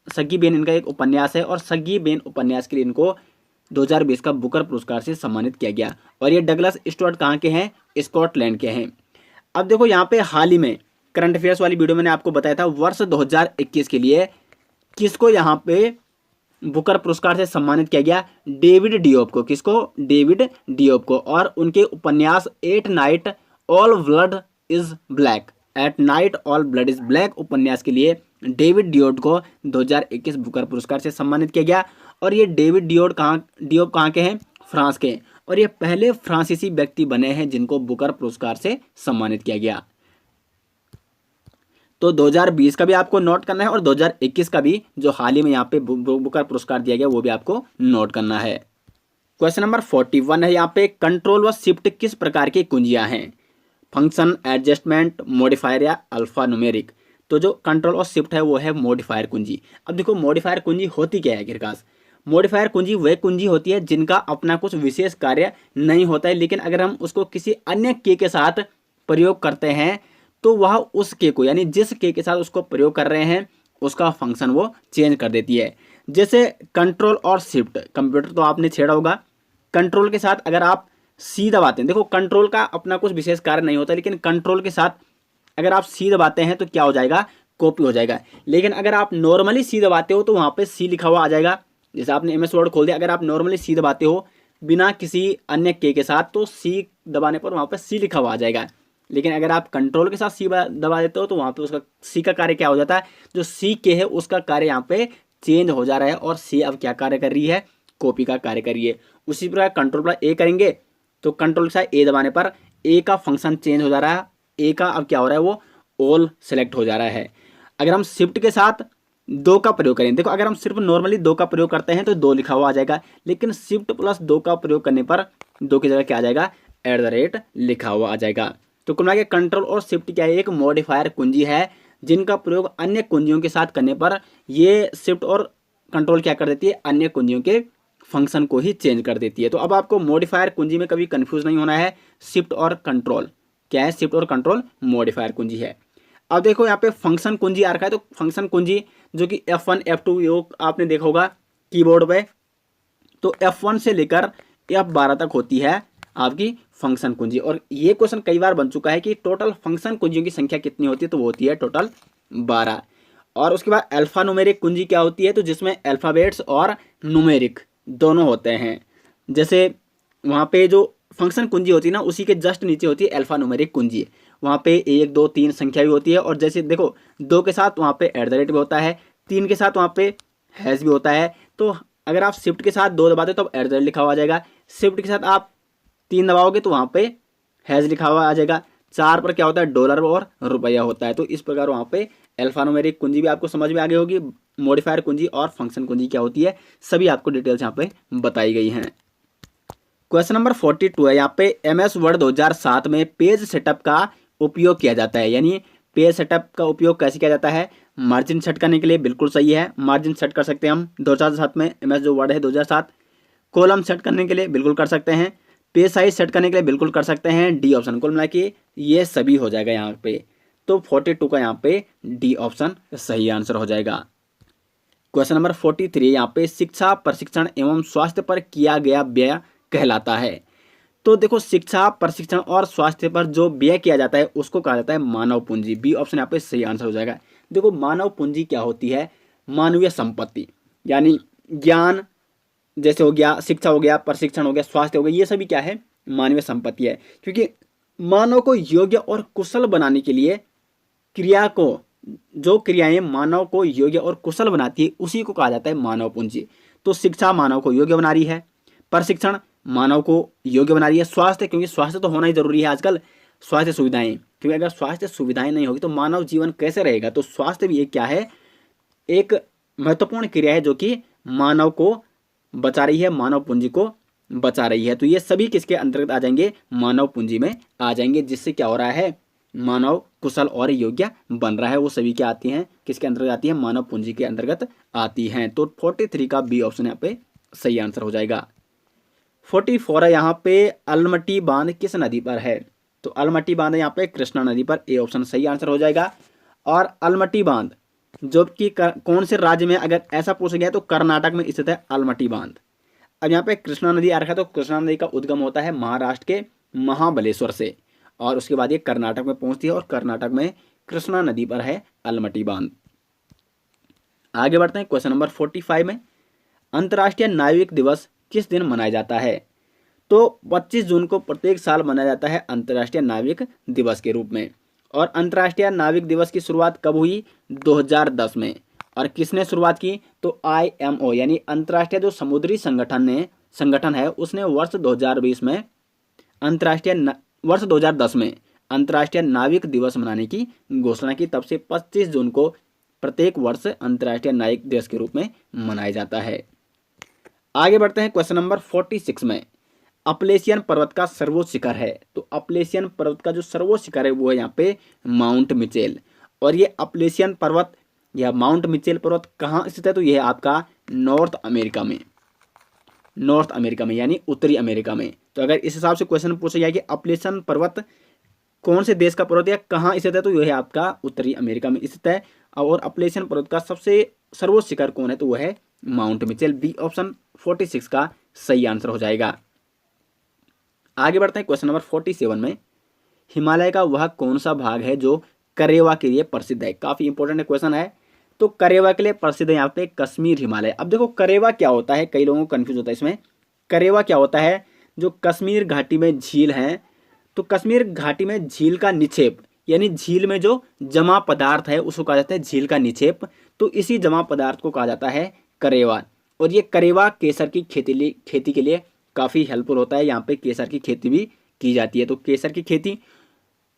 A: सग्गी बेन इनका एक उपन्यास है, और सग्गी बेन उपन्यास के लिए इनको 2020 का बुकर पुरस्कार से सम्मानित किया गया। और ये डगलस स्टुअर्ट कहाँ के हैं? स्कॉटलैंड के हैं। अब देखो यहाँ पे हाल ही में करंट अफेयर्स वाली वीडियो मैंने आपको बताया था वर्ष 2021 के लिए किसको यहाँ पे बुकर पुरस्कार से सम्मानित किया गया? डेविड डियोप को। किसको? डेविड डियोप को। और उनके उपन्यास at night all blood is black, at night all blood is black उपन्यास के लिए डेविड डियोड को 2021 बुकर पुरस्कार से सम्मानित किया गया। और ये डेविड डियोड कहाँ के हैं? फ्रांस के। और ये पहले फ्रांसीसी व्यक्ति बने हैं जिनको बुकर पुरस्कार से सम्मानित किया गया। तो 2020 का भी आपको नोट करना है और 2021 का भी जो हाल ही में यहाँ पे बुकर पुरस्कार दिया गया वो भी आपको नोट करना है। क्वेश्चन नंबर 41 है यहाँ पे, कंट्रोल व शिफ्ट किस प्रकार की कुंजियां हैं? फंक्शन, एडजस्टमेंट, मॉडिफायर या अल्फा न्यूमेरिक? तो जो कंट्रोल और शिफ्ट है वो है मॉडिफायर कुंजी। अब देखो मॉडिफायर कुंजी होती क्या है आखिरकार? मॉडिफायर कुंजी वह कुंजी होती है जिनका अपना कुछ विशेष कार्य नहीं होता है, लेकिन अगर हम उसको किसी अन्य के साथ प्रयोग करते हैं तो वह उस के को, यानी जिस के साथ उसको प्रयोग कर रहे हैं उसका फंक्शन वो चेंज कर देती है। जैसे कंट्रोल और शिफ्ट, कंप्यूटर तो आपने छेड़ा होगा। कंट्रोल के साथ अगर आप सी दबाते हैं, देखो कंट्रोल का अपना कुछ विशेष कार्य नहीं होता, लेकिन कंट्रोल के साथ अगर आप सी दबाते हैं तो क्या हो जाएगा? कॉपी हो जाएगा। लेकिन अगर आप नॉर्मली सी दबाते हो तो वहाँ पे सी लिखा हुआ आ जाएगा। जैसे आपने MS वर्ड खोल दिया, अगर आप नॉर्मली सी दबाते हो बिना किसी अन्य के साथ तो सी दबाने पर वहाँ पे सी लिखा हुआ आ जाएगा। लेकिन अगर आप कंट्रोल के साथ सी दबा देते हो तो वहाँ पे उसका सी का कार्य क्या हो जाता है? जो सी के है उसका कार्य यहाँ पे चेंज हो जा रहा है और सी अब क्या कार्य कर रही है? कॉपी का कार्य कर रही है। उसी प्रकार कंट्रोल पर ए करेंगे तो कंट्रोल के साथ ए दबाने पर ए का फंक्शन चेंज हो जा रहा है। ए का अब क्या हो रहा है? वो ऑल सेलेक्ट हो जा रहा है। अगर हम शिफ्ट के साथ 2 का प्रयोग करें, देखो अगर हम सिर्फ नॉर्मली 2 का प्रयोग करते हैं तो 2 लिखा हुआ आ जाएगा, लेकिन शिफ्ट प्लस 2 का प्रयोग करने पर 2 की जगह क्या आ जाएगा? @ लिखा हुआ आ जाएगा। तो कुल मिला के कंट्रोल और शिफ्ट क्या है? एक मॉडिफायर कुंजी है जिनका प्रयोग अन्य कुंजियों के साथ करने पर ये शिफ्ट और कंट्रोल क्या कर देती है? अन्य कुंजियों के फंक्शन को ही चेंज कर देती है। तो अब आपको मॉडिफायर कुंजी में कभी कंफ्यूज नहीं होना है। शिफ्ट और कंट्रोल क्या है? शिफ्ट और कंट्रोल मॉडिफायर कुंजी है। अब देखो यहाँ पे फंक्शन कुंजी आ रखा है, तो फंक्शन कुंजी जो कि F1 F2 योग आपने देखा होगा कीबोर्ड पे, तो F1 से लेकर F12 तक होती है आपकी फंक्शन कुंजी। और ये क्वेश्चन कई बार बन चुका है कि टोटल फंक्शन कुंजियों की संख्या कितनी होती है? तो वो होती है टोटल 12। और उसके बाद अल्फा न्यूमेरिक कुंजी क्या होती है? तो जिसमें अल्फ़ाबेट्स और न्यूमेरिक दोनों होते हैं। जैसे वहाँ पे जो फंक्शन कुंजी होती है ना, उसी के जस्ट नीचे होती है अल्फा न्यूमेरिक कुंजी। वहाँ पे 1 2 3 संख्या भी होती है। और जैसे देखो 2 के साथ वहाँ पे @ भी होता है, 3 के साथ वहाँ पे हैज़ भी होता है। तो अगर आप शिफ्ट के साथ 2 दबाते हो तो @ लिखा हुआ आ जाएगा। शिफ्ट के साथ आप 3 दबाओगे तो वहाँ पे हैज़ लिखा हुआ आ जाएगा। 4 पर क्या होता है? डॉलर और रुपया होता है। तो इस प्रकार वहाँ पे अल्फा न्यूमेरिक कुंजी भी आपको समझ में आ गई होगी। मॉडिफायर कुंजी और फंक्शन कुंजी क्या होती है, सभी आपको डिटेल्स यहाँ पे बताई गई हैं। क्वेश्चन नंबर 42 है यहाँ पे, MS वर्ड 2007 में पेज सेटअप का उपयोग किया जाता है। यानी पेज सेटअप का उपयोग कैसे किया जाता है? मार्जिन सेट करने के लिए, बिल्कुल सही है, मार्जिन सेट कर सकते हैं हम 2007 में। MS जो वर्ड है 2007। कॉलम सेट करने के लिए बिल्कुल कर सकते हैं। पेज साइज सेट करने के लिए बिल्कुल कर सकते हैं। डी ऑप्शन कुल मिला के ये सभी हो जाएगा यहाँ पे। तो 42 का यहाँ पे डी ऑप्शन सही आंसर हो जाएगा। क्वेश्चन नंबर 43 यहाँ पे, शिक्षा, प्रशिक्षण एवं स्वास्थ्य पर किया गया व्यय कहलाता है। तो देखो शिक्षा, प्रशिक्षण और स्वास्थ्य पर जो व्यय किया जाता है उसको कहा जाता है मानव पूंजी। बी ऑप्शन यहाँ पे सही आंसर हो जाएगा। देखो मानव पूंजी क्या होती है? मानवीय संपत्ति, यानी ज्ञान जैसे हो गया, शिक्षा हो गया, प्रशिक्षण हो गया, स्वास्थ्य हो गया, ये सभी क्या है? मानवीय संपत्ति है। क्योंकि मानव को योग्य और कुशल बनाने के लिए क्रिया को, जो क्रियाएं मानव को योग्य और कुशल बनाती है उसी को कहा जाता है मानव पूंजी। तो शिक्षा मानव को योग्य बना रही है, प्रशिक्षण मानव को योग्य बना रही है, स्वास्थ्य, क्योंकि स्वास्थ्य तो होना ही जरूरी है आजकल, स्वास्थ्य सुविधाएं, क्योंकि अगर स्वास्थ्य सुविधाएं नहीं होगी तो मानव जीवन कैसे रहेगा? तो स्वास्थ्य भी एक क्या है? एक महत्वपूर्ण क्रिया है जो कि मानव को बचा रही है, मानव पूंजी को बचा रही है। तो ये सभी किसके अंतर्गत आ जाएंगे? मानव पूंजी में आ जाएंगे, जिससे क्या हो रहा है? मानव कुशल और योग्य बन रहा है। वो सभी क्या आती हैं? किसके अंतर्गत आती है? मानव पूंजी के अंतर्गत आती हैं। तो 43 का बी ऑप्शन यहाँ पे सही आंसर हो जाएगा। 44 है यहाँ पे, अलमटी बांध किस नदी पर है? तो अलमटी बांध यहाँ पे कृष्णा नदी पर, ए ऑप्शन सही आंसर हो जाएगा। और अलमटी बांध जो कि कौन से राज्य में, अगर ऐसा पूछा गया तो कर्नाटक में स्थित है अलमटी बांध। अब यहाँ पे कृष्णा नदी आ रखा है, तो कृष्णा नदी का उद्गम होता है महाराष्ट्र के महाबलेश्वर से, और उसके बाद ये कर्नाटक में पहुंचती है, और कर्नाटक में कृष्णा नदी पर है अलमटी बांध। आगे बढ़ते हैं क्वेश्चन नंबर 45 में, अंतर्राष्ट्रीय नाविक दिवस किस दिन मनाया जाता है? तो 25 जून को प्रत्येक साल मनाया जाता है अंतर्राष्ट्रीय नाविक दिवस के रूप में। और अंतर्राष्ट्रीय नाविक दिवस की शुरुआत कब हुई? 2010 में। और किसने शुरुआत की? तो IMO यानी अंतर्राष्ट्रीय जो समुद्री संगठन है उसने वर्ष 2020 में वर्ष 2010 में अंतर्राष्ट्रीय नाविक दिवस मनाने की घोषणा की। तब से 25 जून को प्रत्येक वर्ष अंतर्राष्ट्रीय नाविक दिवस के रूप में मनाया जाता है। आगे बढ़ते हैं क्वेश्चन नंबर 46 में। अपलेशियन पर्वत का सर्वोच्च शिखर है। तो अपलेशियन पर्वत का जो सर्वोच्च शिखर है वो है यहाँ पे माउंट मिचेल। और ये अपलेशियन पर्वत या माउंट मिचेल पर्वत कहाँ स्थित है? तो यह है आपका नॉर्थ अमेरिका में यानी उत्तरी अमेरिका में। तो अगर इस हिसाब से क्वेश्चन पूछा जाए कि अपलेशियन पर्वत कौन से देश का पर्वत या कहाँ स्थित है, तो यह है आपका उत्तरी अमेरिका में स्थित है। और अपलेशियन पर्वत का सबसे सर्वोच्च शिखर कौन है? तो वह है माउंट मिचेल। बी ऑप्शन 46 का सही आंसर हो जाएगा। आगे बढ़ते हैं क्वेश्चन नंबर 47 में। हिमालय का वह कौन सा भाग है जो करेवा के लिए प्रसिद्ध है? काफी इंपॉर्टेंट क्वेश्चन है। तो करेवा के लिए प्रसिद्ध है यहाँ पे कश्मीर हिमालय। अब देखो करेवा क्या होता है, कई लोगों को कंफ्यूज होता है इसमें। करेवा क्या होता है? जो कश्मीर घाटी में झील है, तो कश्मीर घाटी में झील का निक्षेप यानी झील में जो जमा पदार्थ है उसको कहा जाता है झील का निक्षेप। तो इसी जमा पदार्थ को कहा जाता है करेवा। और ये करेवा केसर की खेती के लिए काफ़ी हेल्पफुल होता है। यहाँ पे केसर की खेती भी की जाती है। तो केसर की खेती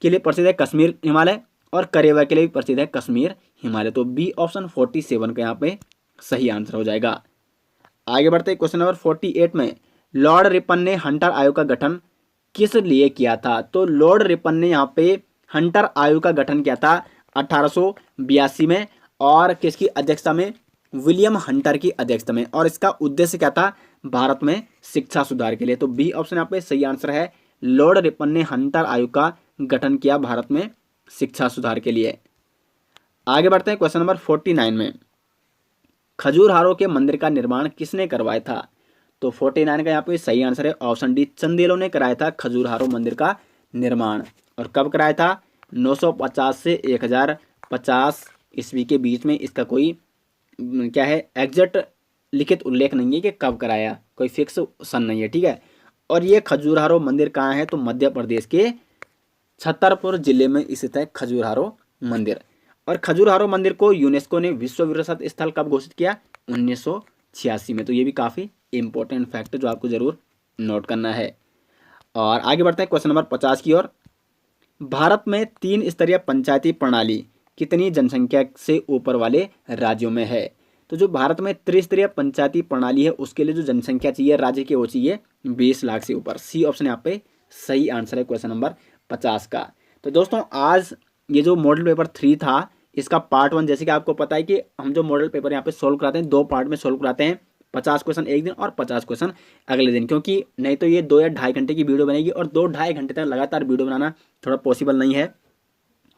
A: के लिए प्रसिद्ध है कश्मीर हिमालय और करेवा के लिए भी प्रसिद्ध है कश्मीर हिमालय। तो बी ऑप्शन 47 का यहाँ पे सही आंसर हो जाएगा। आगे बढ़ते हैं क्वेश्चन नंबर 48 में। लॉर्ड रिपन ने हंटर आयोग का गठन किस लिए किया था? तो लॉर्ड रिपन ने यहाँ पे हंटर आयोग का गठन किया था 1882 में। और किसकी अध्यक्षता में? विलियम हंटर की अध्यक्षता में। और इसका उद्देश्य क्या था? भारत में शिक्षा सुधार के लिए। तो बी ऑप्शन यहाँ पे सही आंसर है। लॉर्ड रिपन ने हंटर आयोग का गठन किया भारत में शिक्षा सुधार के लिए। आगे बढ़ते हैं क्वेश्चन नंबर 49 में। खजूरहारो के मंदिर का निर्माण किसने करवाया था? तो 49 का यहाँ पे सही आंसर है ऑप्शन डी, चंदेलों ने कराया था खजूरहारो मंदिर का निर्माण। और कब कराया था? 950 से 1050 ईस्वी के बीच में। इसका कोई क्या है एग्जैक्ट लिखित उल्लेख नहीं है कि कब कराया, कोई फिक्स सन नहीं है, ठीक है। और ये खजूरहारो मंदिर कहाँ है? तो मध्य प्रदेश के छतरपुर जिले में स्थित है खजूरहारो मंदिर। और खजूरहारो मंदिर को यूनेस्को ने विश्व विरासत स्थल कब घोषित किया? 1986 में। तो ये भी काफ़ी इंपॉर्टेंट फैक्ट जो आपको जरूर नोट करना है। और आगे बढ़ते हैं क्वेश्चन नंबर 50 की ओर। भारत में 3 स्तरीय पंचायती प्रणाली कितनी जनसंख्या से ऊपर वाले राज्यों में है? तो जो भारत में त्रिस्तरीय पंचायती प्रणाली है उसके लिए जो जनसंख्या चाहिए राज्य की वो चाहिए 20 लाख से ऊपर। सी ऑप्शन यहाँ पे सही आंसर है क्वेश्चन नंबर 50 का। तो दोस्तों आज ये जो मॉडल पेपर 3 था इसका पार्ट 1, जैसे कि आपको पता है कि हम जो मॉडल पेपर यहाँ पे सोल्व कराते हैं 2 पार्ट में सोल्व कराते हैं। 50 क्वेश्चन एक दिन और 50 क्वेश्चन अगले दिन, क्योंकि नहीं तो ये 2 या 2.5 घंटे की वीडियो बनेगी और 2-2.5 घंटे तक लगातार वीडियो बनाना थोड़ा पॉसिबल नहीं है।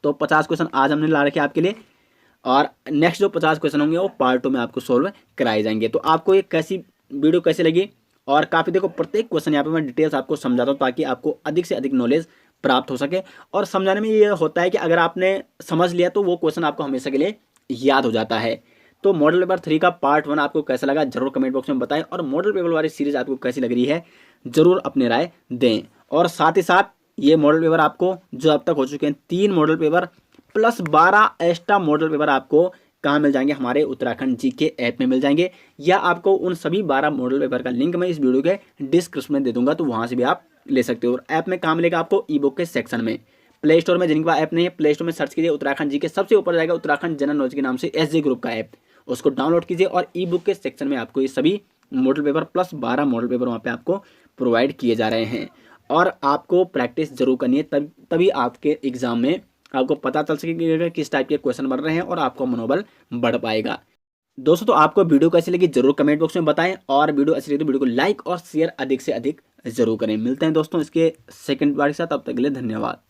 A: तो 50 क्वेश्चन आज हमने ला रखे आपके लिए और नेक्स्ट जो 50 क्वेश्चन होंगे वो पार्ट 2 में आपको सोल्व कराए जाएंगे। तो आपको ये वीडियो कैसी लगी? और काफ़ी देखो प्रत्येक क्वेश्चन यहाँ पे मैं डिटेल्स आपको समझाता हूँ ताकि आपको अधिक से अधिक नॉलेज प्राप्त हो सके। और समझाने में ये होता है कि अगर आपने समझ लिया तो वो क्वेश्चन आपको हमेशा के लिए याद हो जाता है। तो मॉडल पेपर 3 का पार्ट 1 आपको कैसा लगा जरूर कमेंट बॉक्स में बताएं। और मॉडल पेपर वाली सीरीज आपको कैसी लग रही है जरूर अपनी राय दें। और साथ ही साथ ये मॉडल पेपर आपको जो अब तक हो चुके हैं 3 model paper plus 12 extra model paper आपको कहाँ मिल जाएंगे? हमारे उत्तराखंड जीके ऐप में मिल जाएंगे, या आपको उन सभी 12 मॉडल पेपर का लिंक मैं इस वीडियो के डिस्क्रिप्शन में दे दूंगा, तो वहाँ से भी आप ले सकते हो। और ऐप में कहाँ मिलेगा आपको? ई बुक के सेक्शन में। प्ले स्टोर में जिनके पास ऐप नहीं है प्ले स्टोर में सर्च कीजिए उत्तराखंड जीके, सबसे ऊपर जाएगा उत्तराखंड जनरल नॉलेज के नाम से एसजे ग्रुप का ऐप, उसको डाउनलोड कीजिए और ई बुक के सेक्शन में आपको ये सभी model paper plus 12 model paper वहाँ पे आपको प्रोवाइड किए जा रहे हैं। और आपको प्रैक्टिस जरूर करनी है, तभी आपके एग्जाम में आपको पता चल सकेगा किस टाइप के क्वेश्चन बन रहे हैं और आपका मनोबल बढ़ पाएगा। दोस्तों तो आपको वीडियो कैसी लगी जरूर कमेंट बॉक्स में बताएं, और वीडियो अच्छी लगी तो वीडियो को लाइक और शेयर अधिक से अधिक जरूर करें। मिलते हैं दोस्तों इसके सेकंड पार्ट के साथ, तब तक के लिए धन्यवाद।